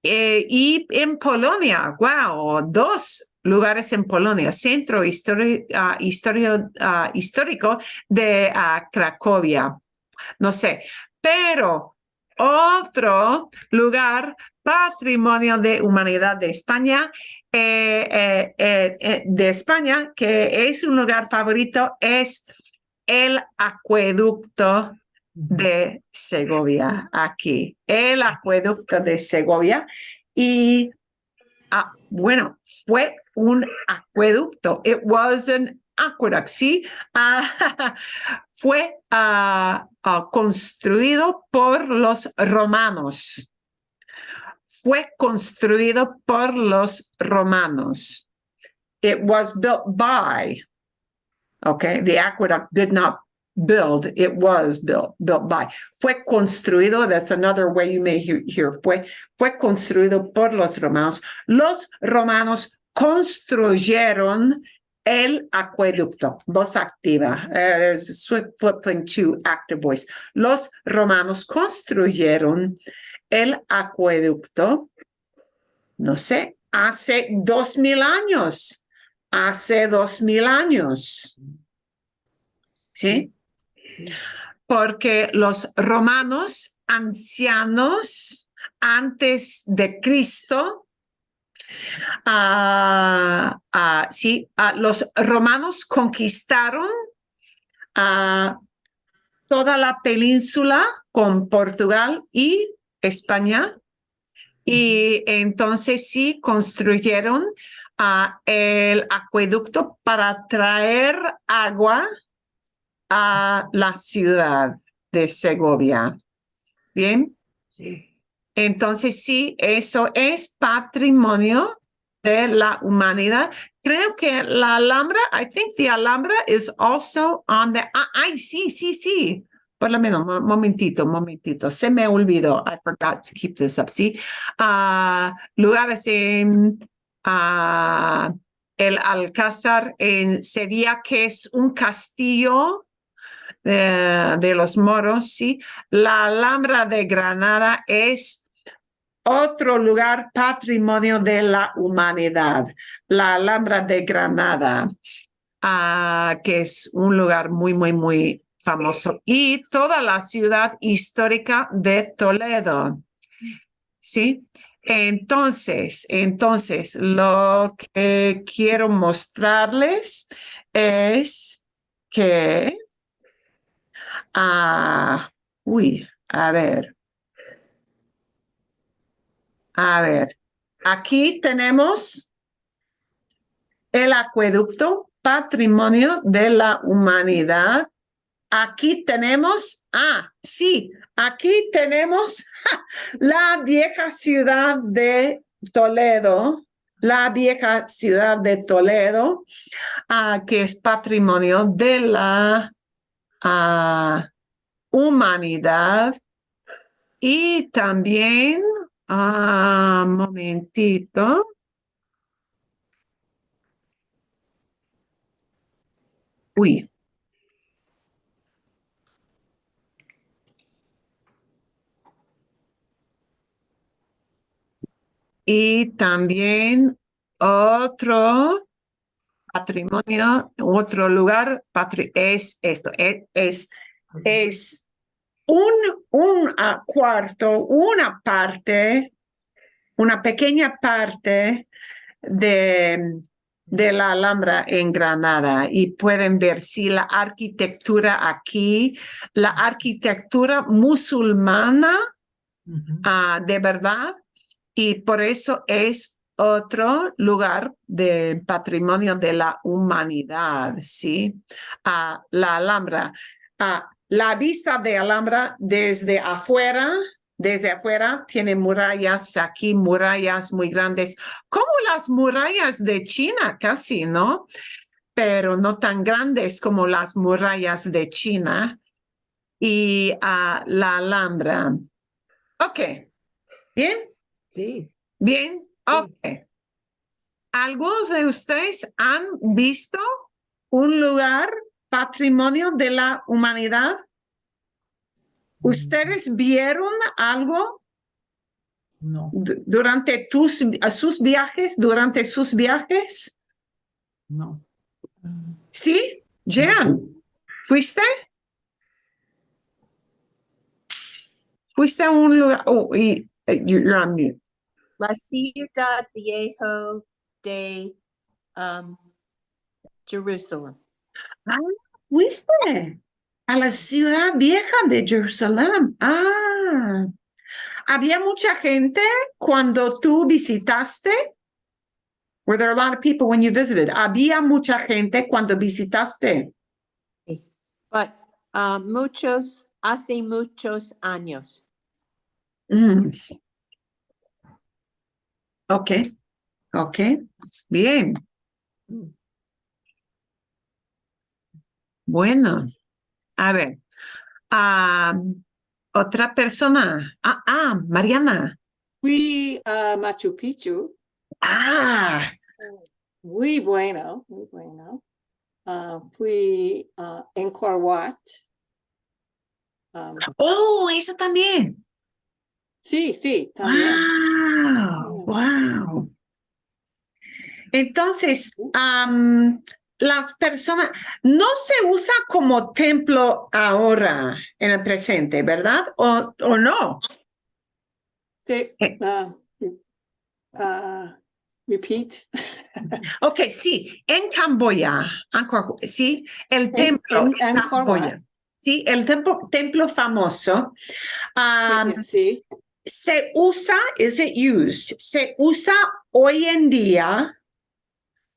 y en Polonia, wow, 2 lugares en Polonia, centro histórico de Cracovia, no sé, pero otro lugar, patrimonio de humanidad de España, que es un lugar favorito, es el acueducto de Segovia, aquí, el acueducto de Segovia. Y bueno, fue un acueducto. It was an aqueduct, ¿sí? Fue construido por los romanos. Fue construido por los romanos. It was built by, okay? The aqueduct did not build, it was built by. Fue construido, that's another way you may hear, fue construido por los romanos. Los romanos construyeron el acueducto. Voz activa. Flipping to active voice. Los romanos construyeron el acueducto, no sé, hace 2000 años. Hace 2000 años. ¿sí? Sí. Porque los romanos ancianos antes de Cristo, sí, los romanos conquistaron toda la península con Portugal y España. Y entonces sí construyeron el acueducto para traer agua a la ciudad de Segovia. Bien, Sí. entonces sí, eso es patrimonio de la humanidad. Creo que la Alhambra, I think the Alhambra is also on the, ay, sí. Por lo menos, momentito, se me olvidó. I forgot to keep this up, sí. Lugares en el Alcázar en Sevilla, que es un castillo de los moros, sí. La Alhambra de Granada es otro lugar patrimonio de la humanidad. La Alhambra de Granada, que es un lugar muy famoso. Y toda la ciudad histórica de Toledo, ¿sí? Entonces, lo que quiero mostrarles es que a ver. Aquí tenemos el acueducto, patrimonio de la humanidad. Aquí tenemos, sí, aquí tenemos la vieja ciudad de Toledo, que es patrimonio de la humanidad. Y también, momentito. Y también otro patrimonio, otro lugar es esto, es un cuarto, una pequeña parte de la Alhambra en Granada y pueden ver si la arquitectura aquí, la arquitectura musulmana, de verdad, y por eso es otro lugar de patrimonio de la humanidad, ¿sí? La Alhambra, la vista de Alhambra desde afuera tiene murallas aquí, murallas muy grandes, como las murallas de China casi, ¿no? Pero no tan grandes como las murallas de China. Y la Alhambra. Ok, ¿bien? Sí. Bien, ok. ¿Algunos de ustedes han visto un lugar patrimonio de la humanidad? ¿Ustedes vieron algo No. durante sus viajes, No. ¿Sí? Jean, ¿fuiste? ¿Fuiste a un lugar? Oh, you're on mute. La Ciudad Viejo de Jerusalén. ¿Fuiste a la ciudad vieja de Jerusalén? ¿Había mucha gente cuando tú visitaste? Were there a lot of people when you visited? ¿Había mucha gente cuando visitaste? But hace muchos años. Ok, bien. Bueno, a ver. Otra persona. Mariana. Fui a Machu Picchu. Muy bueno, muy bueno. Fui en Corwat. Eso también. Sí, también. Wow. Entonces, las personas, no se usa como templo ahora en el presente, ¿verdad? ¿O no? Sí, Eh. repeat. Ok, sí, en Camboya, sí, el templo en Angkor Wat. Camboya, sí, el templo famoso, Sí, se usa, is it used? Se usa hoy en día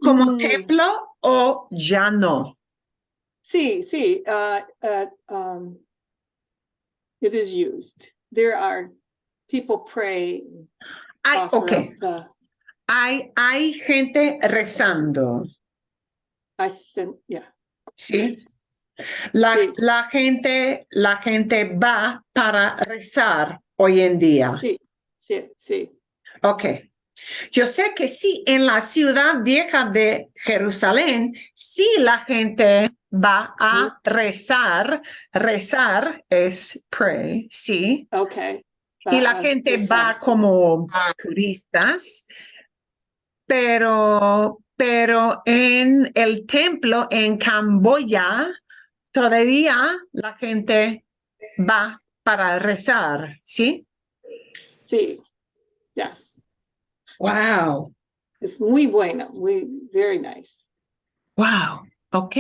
como templo o ya no. sí, sí. It is used. There are people pray. Ok, The, hay gente rezando, yeah. ¿sí? Sí. La gente va para rezar hoy en día. Sí, sí, sí. Ok. Yo sé que sí, en la ciudad vieja de Jerusalén, sí la gente va a rezar. Rezar es pray, sí. Okay. Y la gente va como turistas, pero en el templo en Camboya, todavía la gente va para rezar, ¿sí? Sí, yes. Wow, Es muy bueno, very nice. wow, ok.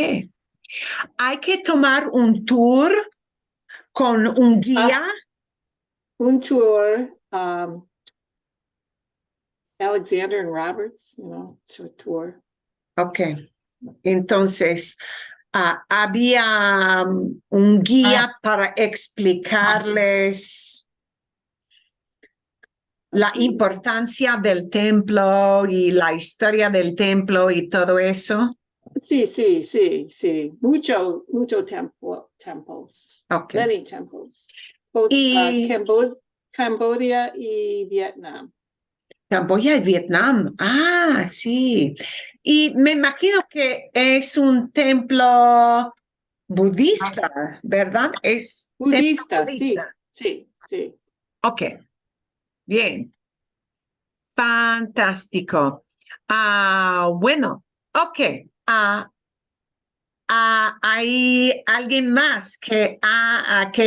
Hay que tomar un tour con un guía. Un tour, Alexander and Roberts, it's a tour. Ok, entonces había un guía para explicarles la importancia del templo y la historia del templo y todo eso. Sí, sí, sí, sí. Mucho temples. Okay. Many temples. Both Cambodia y Vietnam. Camboya y Vietnam. Ah, sí. Y me imagino que es un templo budista, ¿verdad? Es Budista, budista. sí, sí. Ok, bien. Fantástico. Bueno, ok. ¿Hay alguien más que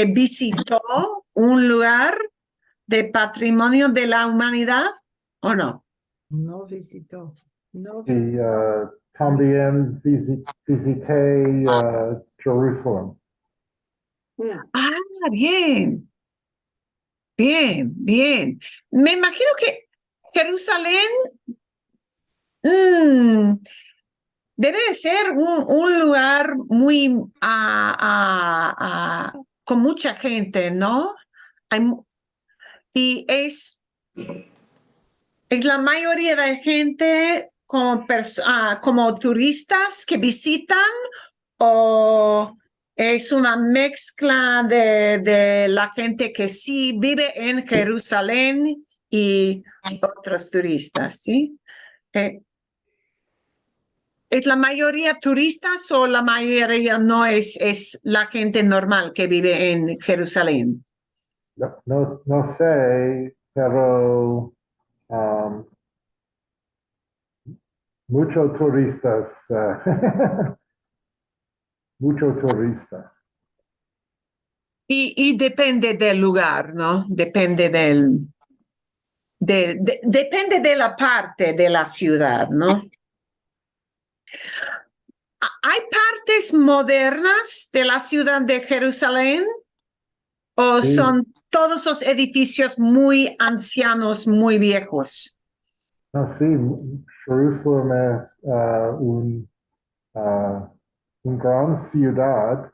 visitó un lugar de patrimonio de la humanidad o no? No visitó. No Y visitó. también visité Jerusalén. Bien, bien, bien. Me imagino que Jerusalén debe de ser un lugar muy con mucha gente, ¿no? Y es la mayoría de gente como turistas que visitan o es una mezcla de la gente que sí vive en Jerusalén y otros turistas, ¿sí? ¿Es la mayoría turistas o la mayoría no es la gente normal que vive en Jerusalén? No sé, pero muchos turistas, muchos turistas. Y depende del lugar, ¿no? Depende depende de la parte de la ciudad, ¿no? ¿Hay partes modernas de la ciudad de Jerusalén? ¿O Sí. son todos los edificios muy ancianos, muy viejos? No, sí, Jerusalén es una gran ciudad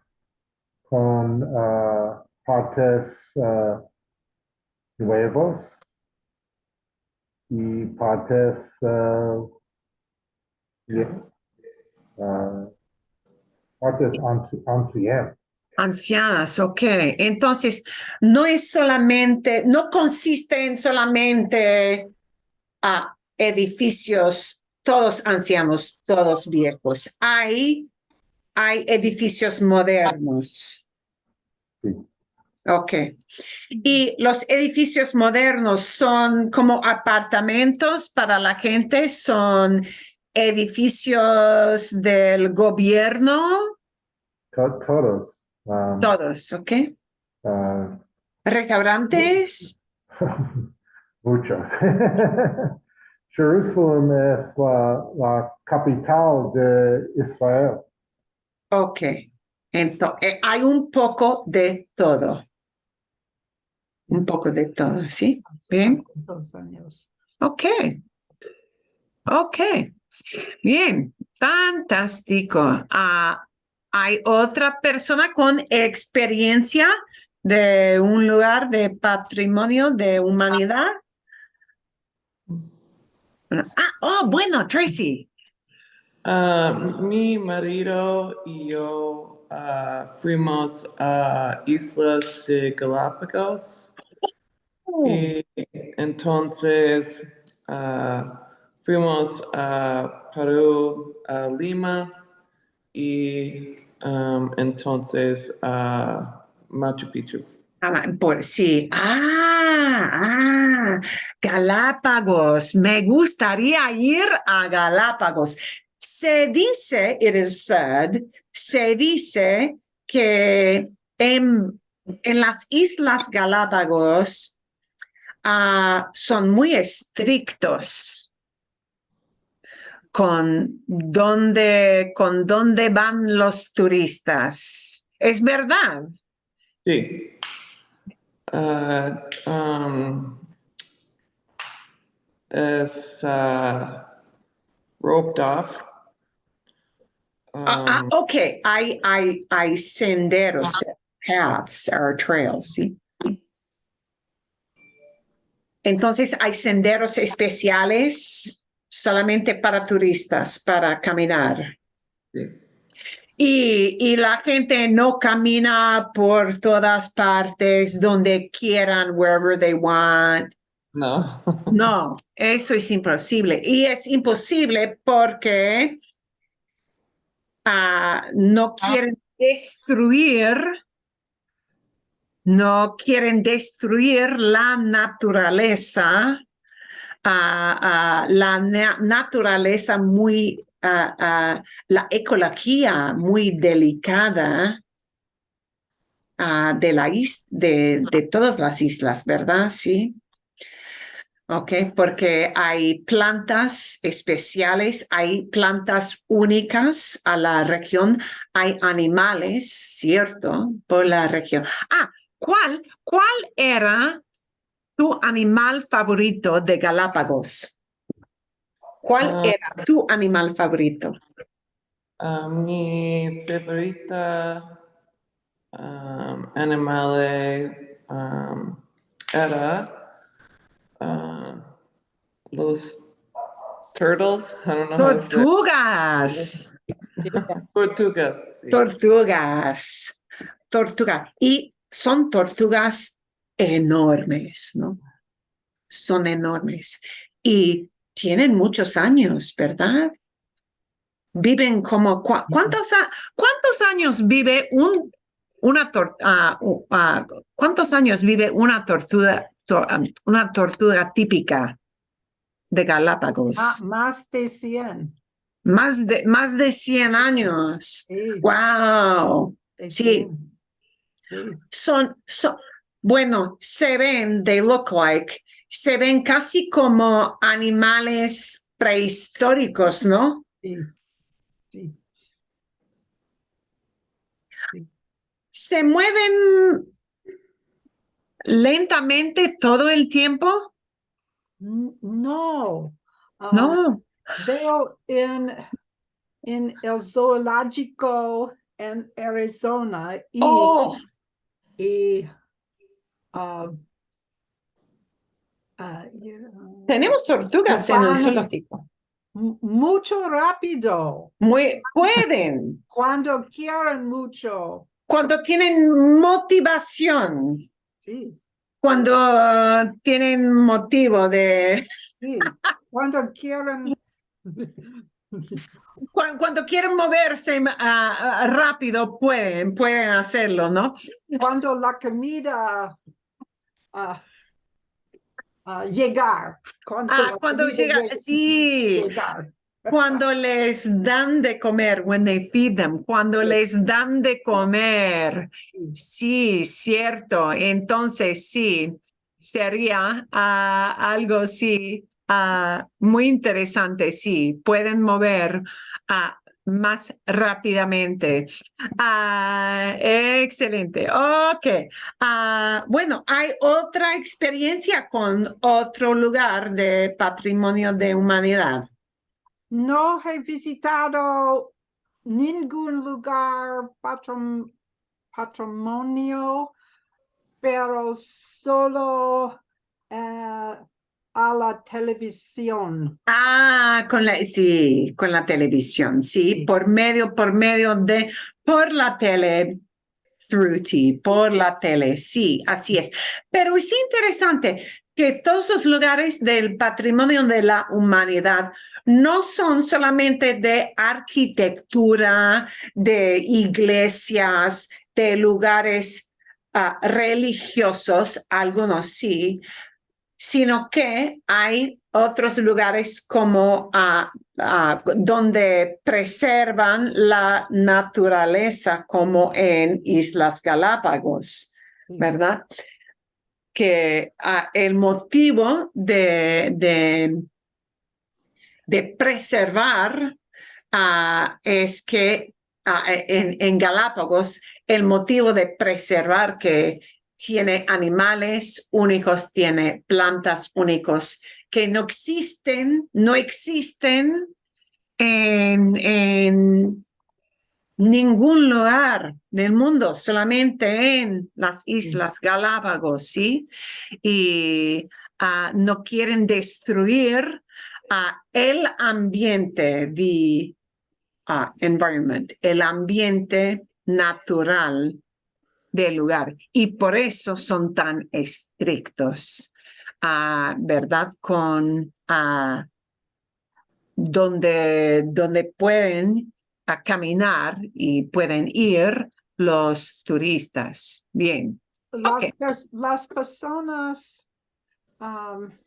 con partes nuevos y partes partes ancianas. Ancianas, ok. Entonces, no consiste en solamente edificios todos ancianos, todos viejos. Hay edificios modernos. Sí. Ok. Y los edificios modernos son como apartamentos para la gente, son edificios del gobierno, Todos. todos, ¿ok? Uh, Restaurantes, muchos. Jerusalén es la capital de Israel. ok. Entonces, hay un poco de todo. Un poco de todo, ¿sí? Bien. 2 años. Ok. Ok. Bien. Fantástico. ¿Hay otra persona con experiencia de un lugar de patrimonio de humanidad? Bueno, Tracy. Mi marido y yo fuimos a Islas de Galápagos y entonces fuimos a Perú, a Lima y entonces a Machu Picchu. Sí. Galápagos. Me gustaría ir a Galápagos. Se dice que en las Islas Galápagos son muy estrictos con dónde van los turistas. ¿Es verdad? Sí. Es roped off. Okay, hay senderos, paths or trails, ¿sí? Entonces hay senderos especiales solamente para turistas, para caminar. Sí. Y la gente no camina por todas partes, donde quieran, wherever they want. No. No, eso es imposible. Y es imposible porque no quieren destruir la naturaleza, naturaleza muy, la ecología muy delicada de todas las islas, ¿verdad? Sí. Ok, porque hay plantas especiales, hay plantas únicas a la región, hay animales, ¿cierto? Por la región. ¿Cuál era tu animal favorito de Galápagos? ¿Cuál era tu animal favorito? Mi favorita animal era los turtles. I don't know how to say. Tortugas. Tortugas. Sí. Tortugas. Y son tortugas enormes, ¿no? Son enormes. Y tienen muchos años, ¿verdad? Viven como, ¿cuántos años vive cuántos años vive una tortuga típica de Galápagos? Más de 100. Más de 100 años. Sí, Wow. de Sí. 100. Sí. Bueno, they look like, se ven casi como animales prehistóricos, ¿no? Sí. Sí. ¿Se mueven lentamente todo el tiempo? No. No. Veo en el zoológico en Arizona Oh, y tenemos tortugas en el van zoológico. mucho rápido, Pueden, cuando quieren mucho. cuando tienen motivación, Sí, cuando tienen motivo sí, cuando quieren. cuando quieren moverse rápido, pueden hacerlo, ¿no? Cuando la comida llegar. Cuando la Cuando comida llega, sí. llegar. Cuando les dan de comer, when they feed them, cuando les dan de comer. Sí, cierto. Entonces, sí, sería algo, sí, muy interesante. Sí, pueden mover más rápidamente. Excelente. Ok. Bueno, ¿hay otra experiencia con otro lugar de patrimonio de humanidad? No he visitado ningún lugar patrimonio, pero solo a la televisión. Sí, con la televisión, sí, Sí. por la tele, through TV, por la tele, sí, así es. Pero es interesante que todos los lugares del patrimonio de la humanidad no son solamente de arquitectura, de iglesias, de lugares religiosos, algunos sí, sino que hay otros lugares como donde preservan la naturaleza, como en Islas Galápagos, ¿verdad? Que el motivo de preservar es que en Galápagos el motivo de preservar que tiene animales únicos, tiene plantas únicos que no existen en ningún lugar del mundo, solamente en las Islas Galápagos, ¿sí? Y no quieren destruir el ambiente, environment, el ambiente natural del lugar. Y por eso son tan estrictos, ¿verdad? Con donde pueden caminar y pueden ir los turistas. Bien. Ok. Las personas han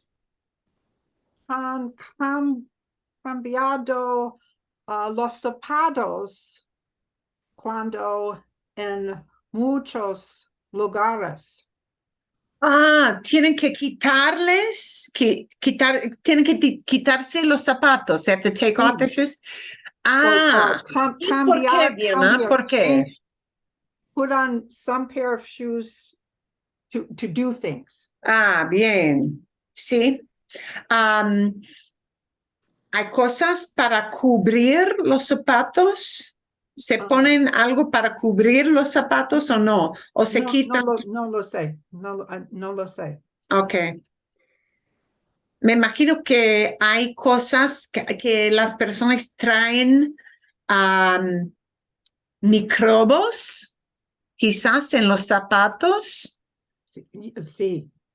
cambiado los zapatos cuando en muchos lugares. Tienen que tienen que quitarse los zapatos. They have to take off their shoes. ¿Y por qué, Diana? ¿Por qué? Put on some pair of shoes to do things. Bien. Sí. ¿Hay cosas para cubrir los zapatos? ¿Se ponen algo para cubrir los zapatos o no? ¿O se quitan? No lo sé, no lo sé. Ok. Me imagino que hay cosas que las personas traen microbos, quizás en los zapatos. Sí,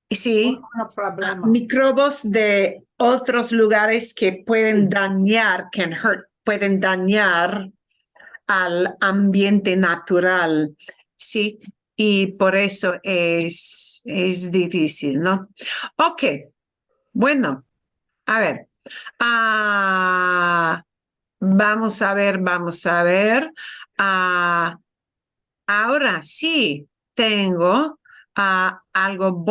Sí, no problema. microbos de otros lugares que pueden dañar, pueden dañar al ambiente natural, ¿sí? Y por eso es difícil, ¿no? Ok, bueno, a ver. Vamos a ver. Ahora sí tengo algo,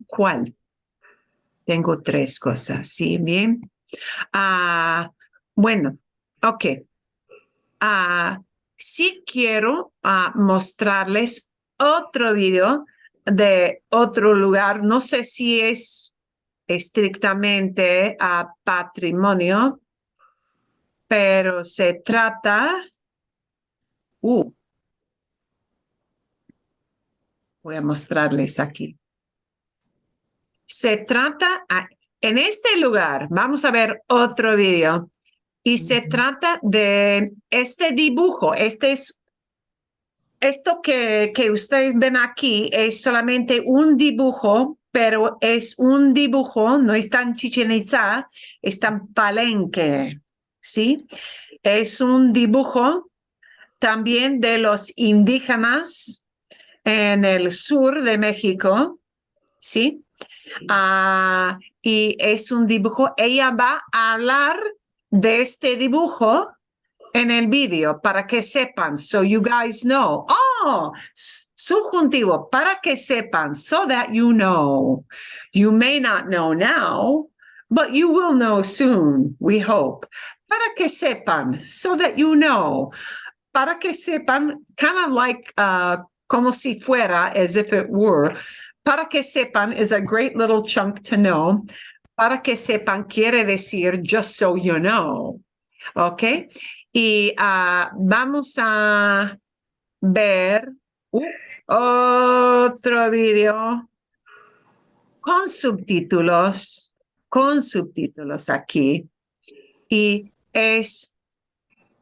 ¿cuál? Tengo tres cosas, ¿sí? Bien. Bueno, ok. Sí quiero mostrarles otro video de otro lugar. No sé si es estrictamente patrimonio, pero se trata. Voy a mostrarles aquí. Se trata, en este lugar, vamos a ver otro video, y se trata de este dibujo. Esto que ustedes ven aquí es solamente un dibujo, pero es un dibujo, no está en Chichén Itzá, está en Palenque, ¿sí? Es un dibujo también de los indígenas en el sur de México, ¿sí? Y es un dibujo. Ella va a hablar de este dibujo en el vídeo para que sepan, so you guys know. Oh, subjuntivo, para que sepan, so that you know. You may not know now, but you will know soon, we hope. Para que sepan, so that you know. Para que sepan, kind of like como si fuera, as if it were. Para que sepan is a great little chunk to know. Para que sepan quiere decir just so you know. ¿Ok? Y vamos a ver otro video con subtítulos aquí. Y es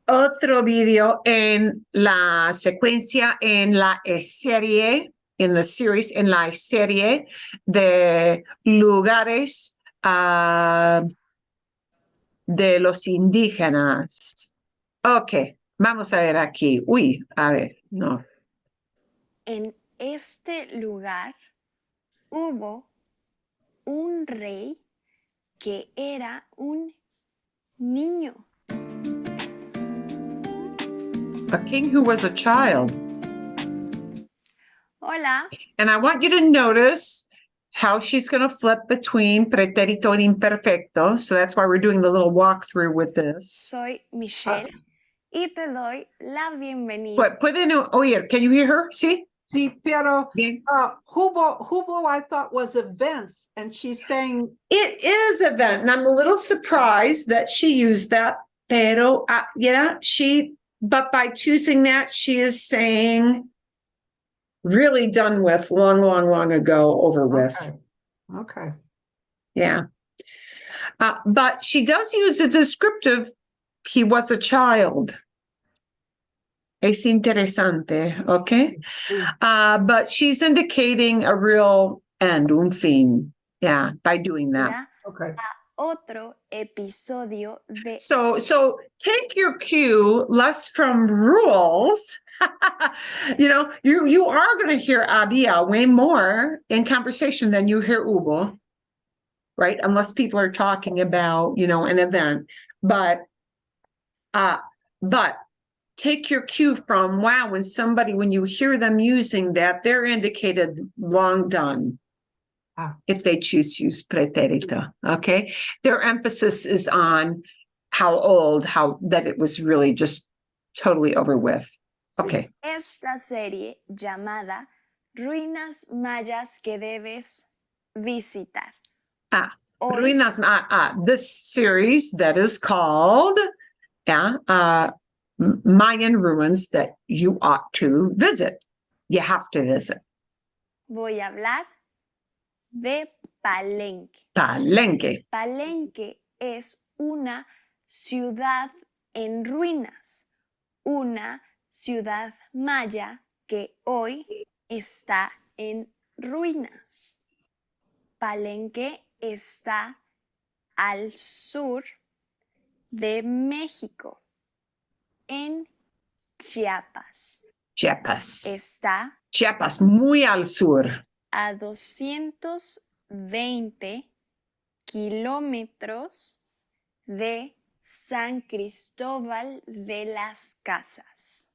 otro video en la secuencia, en la serie, en la serie de lugares de los indígenas. Ok, vamos a ver aquí. Uy, a ver, no. En este lugar hubo un rey que era un niño. A king who was a child. Hola, And I want you to notice how she's going to flip between pretérito and imperfecto. So that's why we're doing the little walkthrough with this. soy Michelle y te doy la bienvenida. Pueden oír. Can you hear her? Sí. Sí, pero Bien. hubo I thought was events, and she's saying It is event, and I'm a little surprised that she used that. Pero, but by choosing that, she is saying really done with, long ago, over with. Okay. Yeah. But she does use a descriptive, he was a child. Es interesante, okay? But she's indicating a real end, un fin. Yeah, by doing that. Mira, Okay. otro episodio de So take your cue less from rules. You are going to hear había way more in conversation than you hear hubo, right? Unless people are talking about, an event. But take your cue from, wow, when you hear them using that, they're indicated long done. If they choose to use pretérito, okay? Their emphasis is on how old, that it was really just totally over with. Okay. esta serie llamada Ruinas Mayas que debes visitar. Hoy Ruinas, this series that is called, Mayan ruins that you ought to visit. You have to visit. voy a hablar de Palenque. Palenque. Palenque es una ciudad en ruinas, una ciudad maya que hoy está en ruinas. Palenque está al sur de México, en Chiapas. Está Chiapas, muy al sur. a 220 kilómetros de San Cristóbal de las Casas.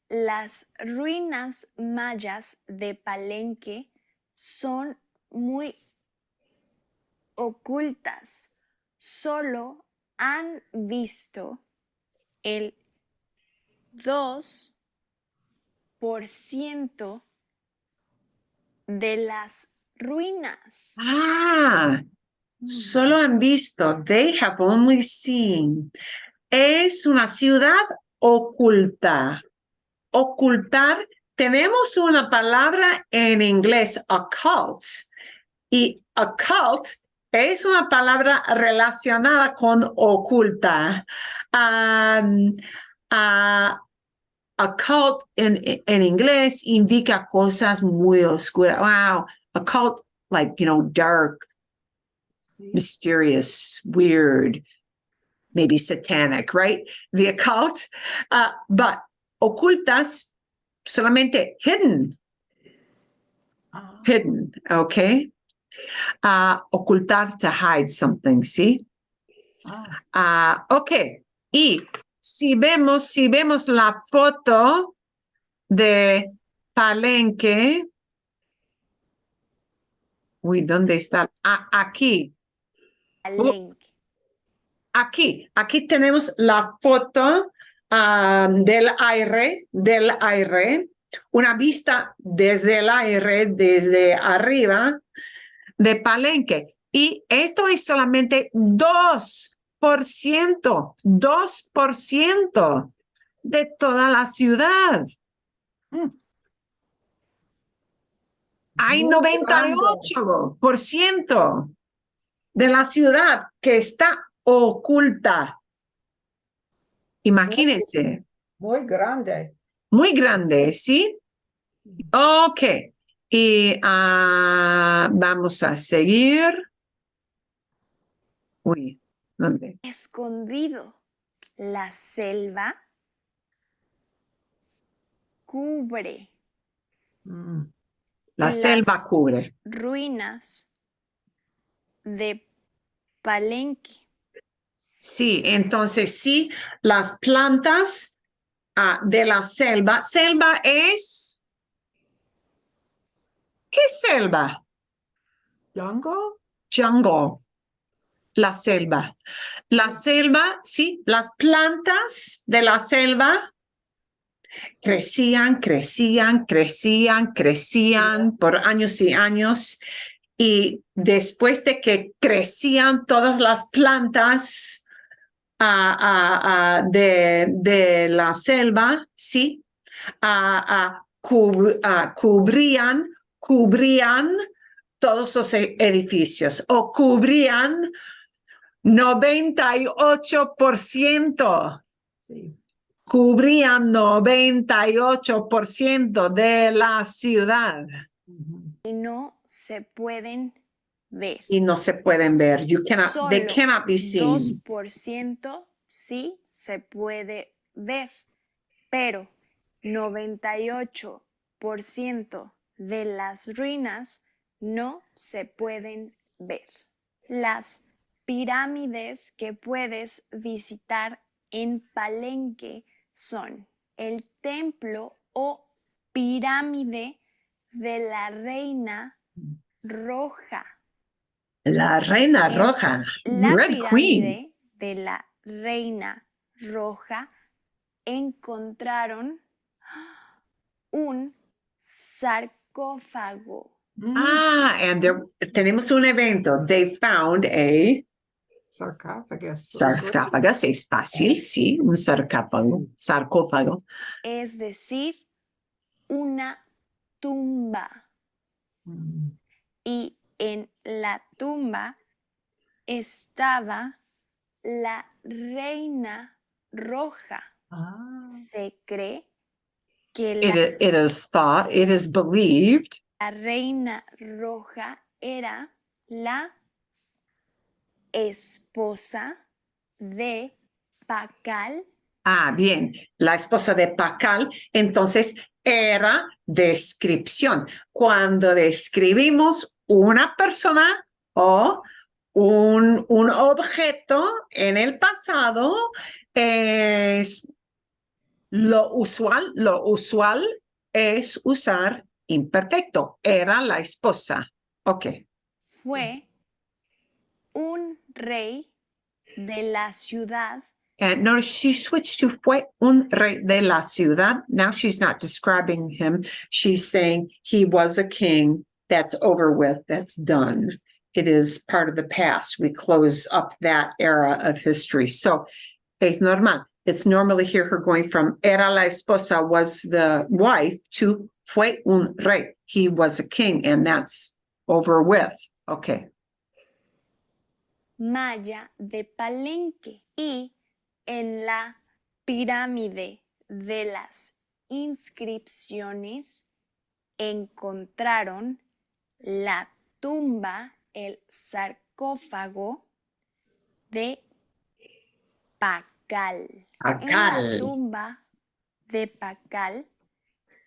Las ruinas mayas de Palenque son muy ocultas. Solo han visto el 2% de las ruinas. Solo han visto. They have only seen. Es una ciudad oculta. Ocultar. Tenemos una palabra en inglés, occult. Y occult es una palabra relacionada con oculta. Occult en inglés indica cosas muy oscuras. Wow, occult, like, dark, mysterious, weird, maybe satanic, right? The occult, but ocultas, solamente hidden. Hidden, okay? Ocultar, to hide something, ¿sí? Ok. Y si vemos la foto de Palenque, uy, ¿dónde está? Aquí. Palenque. Aquí tenemos la foto del aire, una vista desde el aire, desde arriba de Palenque. Y esto es solamente 2% de toda la ciudad. Hay Muy grande. 98% de la ciudad que está oculta. Imagínense, Muy grande. muy grande, ¿sí? Ok. Y vamos a seguir. Uy, ¿dónde? Escondido. La selva cubre La selva las cubre. ruinas de Palenque. Sí, entonces sí, las plantas de la selva. Selva es. ¿Qué es selva? Jungle. Jungle. La selva. La selva, sí, las plantas de la selva crecían por años y años. Y después de que crecían todas las plantas de la selva, sí, cubrían todos los edificios o cubrían 98%. Sí. Cubrían 98% de la ciudad. Y no se pueden ver. Y no se pueden ver. They Solo cannot be seen. 2% sí se puede ver, pero 98% de las ruinas no se pueden ver. Las pirámides que puedes visitar en Palenque son el templo o pirámide de la Reina Roja. La Reina En Roja, la Red Queen. pirámide de la Reina Roja encontraron un sarcófago. And tenemos un evento. They found a Sarcófagus. sarcófagus. Es fácil, sí, un sarcófago. Es decir, una tumba. Y en la tumba estaba la Reina Roja. Se cree que It is thought, it is believed. la Reina Roja era la esposa de Pacal. Bien, la esposa de Pacal, entonces era descripción. Cuando describimos una persona o un objeto en el pasado, es lo usual es usar imperfecto. Era la esposa. Ok. Fue un rey de la ciudad. And notice she switched to fue un rey de la ciudad. Now she's not describing him. She's saying he was a king. That's over with. That's done. It is part of the past. We close up that era of history. So es normal. It's normally hear her going from era la esposa was the wife to fue un rey. He was a king, and that's over with. Okay. Maya de Palenque. Y en la pirámide de las inscripciones encontraron la tumba, el sarcófago de Pacal. En la tumba de Pacal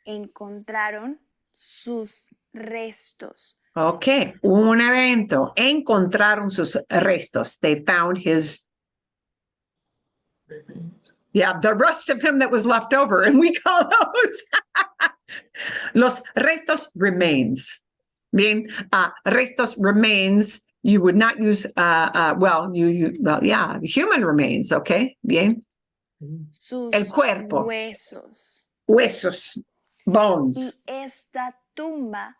encontraron sus restos. Ok, un evento. Encontraron sus restos. They found his, yeah, the rest of him that was left over. And we call those los restos remains. Bien, restos remains. You would not use, well, yeah, human remains. Okay, bien. Sus El cuerpo. huesos. Huesos, bones. Y esta tumba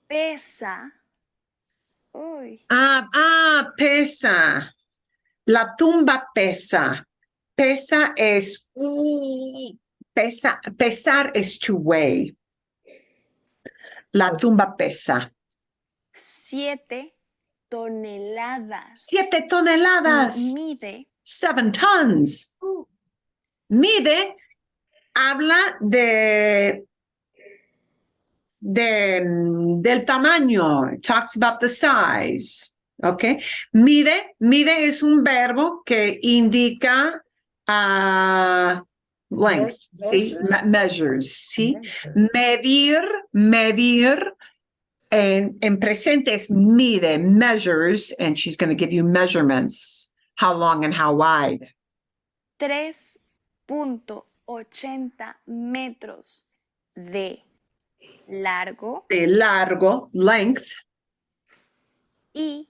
pesa. Uy, Pesa. La tumba pesa. Pesa es, pesar es to weigh. La tumba pesa. 7 toneladas. 7 toneladas. Y mide 7 tons. Mide, habla del tamaño. It talks about the size. Okay. Mide es un verbo que indica length, ¿sí? Measures, ¿sí? Medir. En presente es mide, measures, and she's going to give you measurements, how long and how wide. 3.80 metros de largo De largo, length, y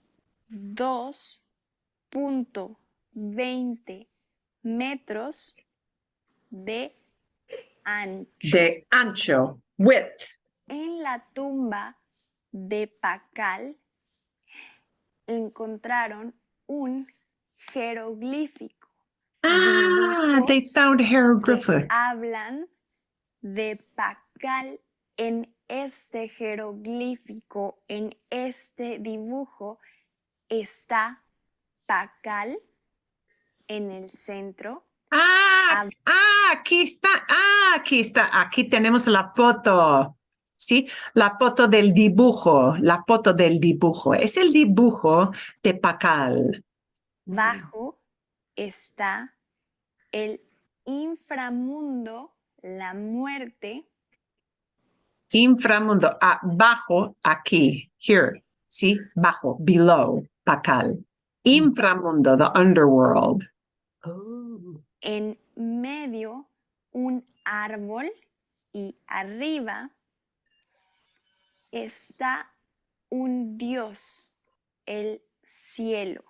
2.20 metros de ancho. de ancho, width. En la tumba de Pacal encontraron un jeroglífico. They found que hieroglyphic. hablan de Pacal. En este jeroglífico, en este dibujo, está Pacal en el centro. Aquí está. Aquí tenemos la foto. ¿Sí? La foto del dibujo. Es el dibujo de Pacal. Bajo está el inframundo, la muerte. Inframundo, bajo, aquí, here, ¿sí? Bajo, below, Pacal. Inframundo, the underworld. En medio, un árbol y arriba está un dios, el cielo.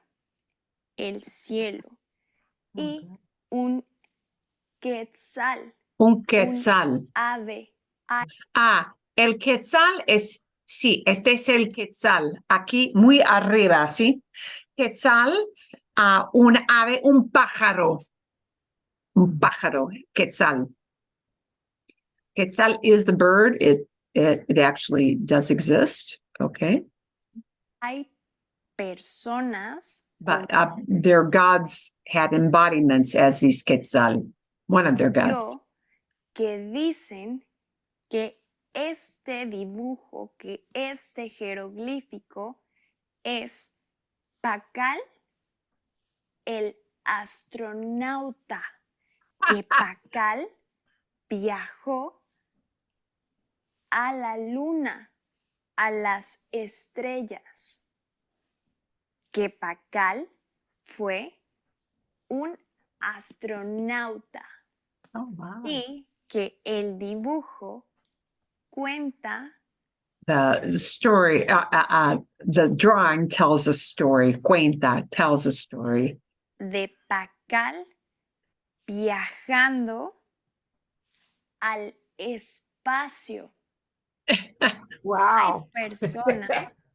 Y un quetzal. Un quetzal. Un ave. El quetzal es, sí, este es el quetzal, aquí muy arriba, ¿sí? Quetzal, un ave, un pájaro, quetzal. Quetzal is the bird, it actually does exist, okay? Hay personas. But their gods had embodiments as these quetzal, one of their gods. Que dicen que este dibujo, que este jeroglífico es Pacal, el astronauta, que Pacal viajó a la luna, a las estrellas, que Pacal fue un astronauta. Oh, wow. Y que el dibujo cuenta. The story, the drawing tells a story. Cuenta tells a story. De Pacal viajando al espacio. Wow. Hay personas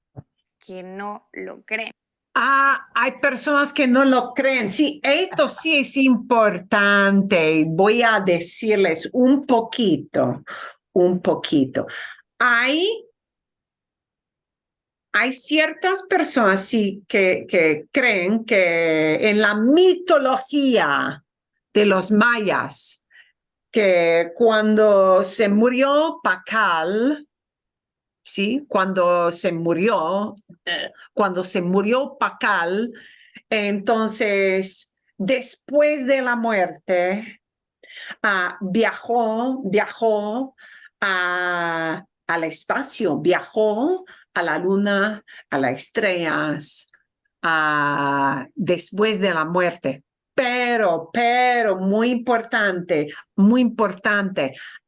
que no lo creen. Hay personas que no lo creen. Sí, esto sí es importante. Voy a decirles un poquito. Hay ciertas personas sí que creen que en la mitología de los mayas, que cuando se murió Pacal, ¿sí? Cuando se murió Pacal, entonces, después de la muerte, viajó al espacio, viajó a la luna, a las estrellas, después de la muerte. Pero, muy importante,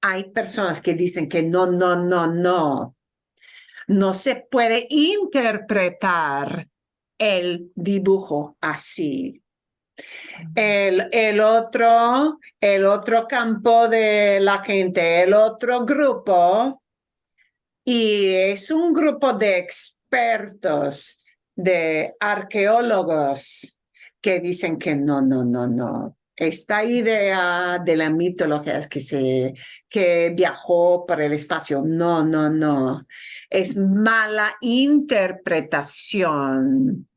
hay personas que dicen que no, no, no, no. No se puede interpretar el dibujo así. El otro campo de la gente, el otro grupo, y es un grupo de expertos, de arqueólogos, que dicen que no, no, no, no. Esta idea de la mitología es que viajó por el espacio. No, no, no. Es mala interpretación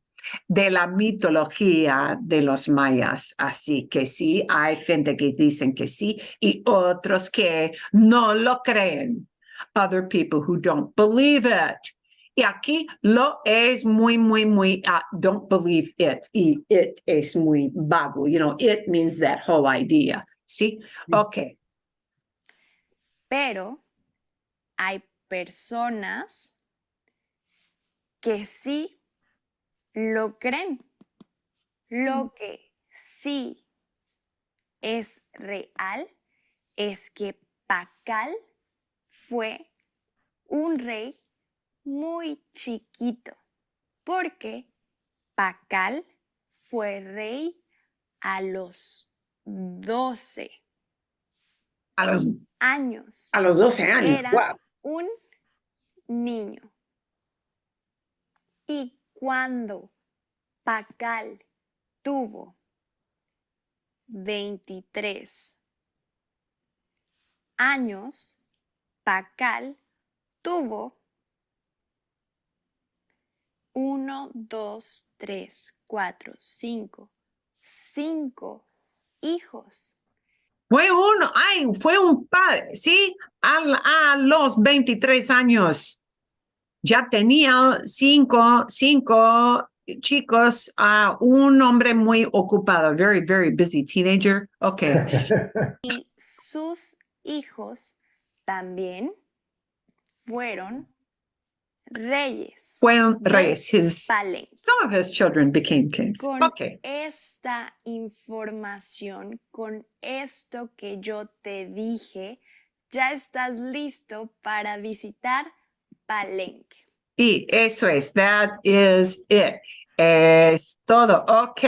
de la mitología de los mayas. Así que sí, hay gente que dicen que sí y otros que no lo creen. Other people who don't believe it. Y aquí lo es muy, don't believe it. Y it es muy vago. You know, it means that whole idea. ¿Sí? Ok. Pero hay personas que sí lo creen. Lo que sí es real es que Pacal fue un rey muy chiquito, porque Pacal fue rey a los 12 A los, años. a los 12 años. Era Wow. un niño. Y cuando Pacal tuvo 23 años, Pacal tuvo 1, 2, 3, 4, 5 hijos. Fue un padre, ¿sí? A los 23 años ya tenía cinco chicos, un hombre muy ocupado, very, very busy teenager. Okay. Y sus hijos también fueron reyes. Fueron de reyes. Palenque. Some of his children became kings. Con Okay. esta información, con esto que yo te dije, ya estás listo para visitar Palenque. Y eso es, that is it. Es todo, ok,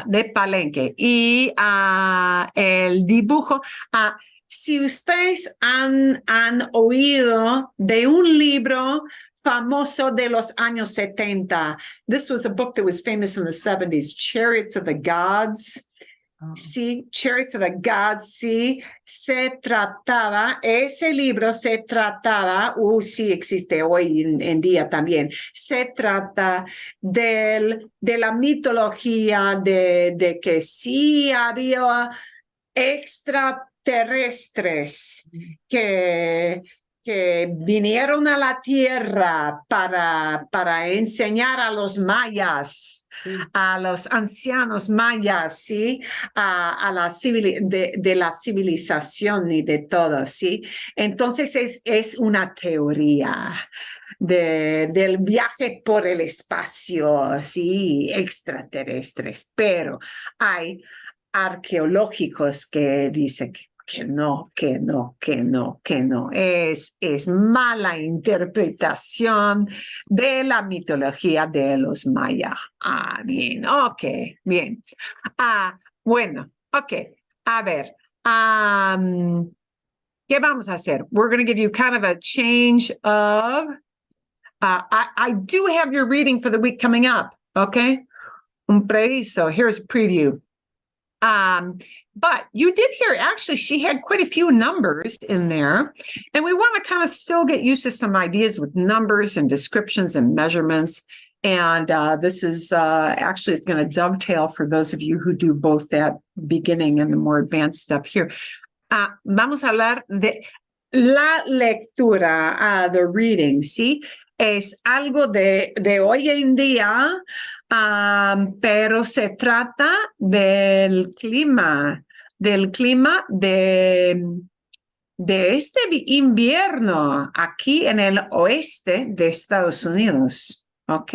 de Palenque. Y el dibujo, si ustedes han oído de un libro famoso de los años 70, this was a book that was famous in the 70s, Chariots of the Gods. Sí, Chariots of the Gods, sí, ese libro se trataba, sí existe hoy en día también, se trata de la mitología de que sí había extraterrestres que vinieron a la Tierra para enseñar a los mayas, a los ancianos mayas, ¿sí? A la de la civilización y de todo, ¿sí? Entonces es una teoría del viaje por el espacio, sí, extraterrestres, pero hay arqueológicos que dicen que no. Es mala interpretación de la mitología de los mayas. Bien, ok, bien. Bueno, ok, a ver. ¿Qué vamos a hacer? We're going to give you kind of a change of, I do have your reading for the week coming up, okay? Un previso, here's a preview. But you did hear, actually, she had quite a few numbers in there. And we want to kind of still get used to some ideas with numbers and descriptions and measurements. And this is actually, it's going to dovetail for those of you who do both that beginning and the more advanced stuff here. Vamos a hablar de la lectura, the reading, ¿sí? Es algo de hoy en día, pero se trata del clima de de este invierno aquí en el oeste de Estados Unidos. ¿Ok?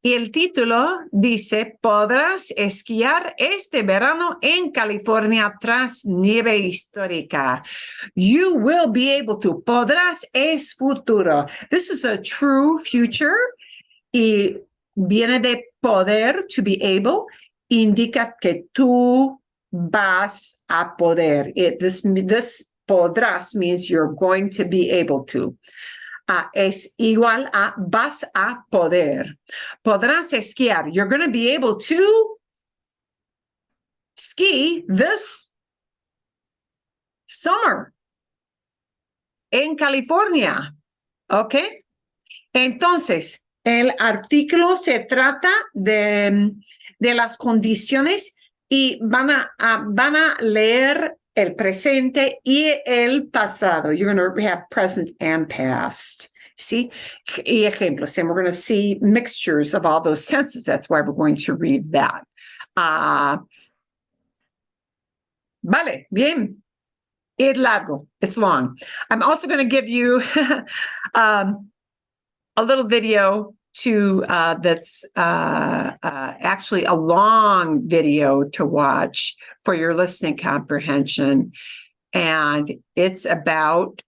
Y el título dice, podrás esquiar este verano en California tras nieve histórica. You will be able to. Podrás es futuro. This is a true future. Y viene de poder, to be able, indica que tú vas a poder. This podrás means you're going to be able to. Es igual a vas a poder. Podrás esquiar. You're going to be able to ski this summer en California. ¿Ok? Entonces, el artículo se trata de las condiciones y van a leer el presente y el pasado. You're going to have present and past. See? Y ejemplos. And we're going to see mixtures of all those tenses. That's why we're going to read that. Vale, bien. It's largo. It's long. I'm also going to give you a little video that's actually a long video to watch for your listening comprehension. And it's about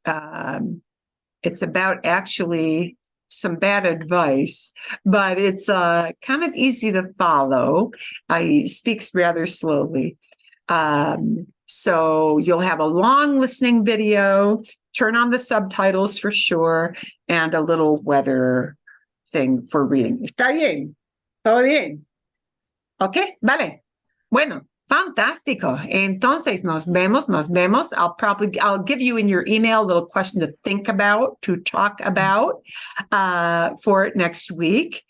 actually some bad advice, but it's kind of easy to follow. He speaks rather slowly. So you'll have a long listening video, turn on the subtitles for sure, and a little weather thing for reading. ¿Está bien? ¿Todo bien? ¿Ok? Vale. Bueno, fantástico. Entonces, nos vemos. I'll give you in your email a little question to think about, to talk about for next week.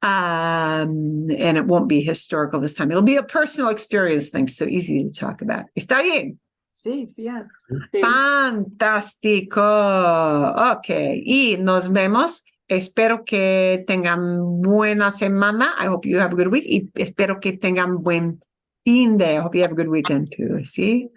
And it won't be historical this time. It'll be a personal experience thing, so easy to talk about. ¿Está bien? Sí, bien. Sí. Fantástico. Ok. Y nos vemos. Espero que tengan buena semana. I hope you have a good week. Y espero que tengan buen fin de. I hope you have a good weekend too. ¿Sí?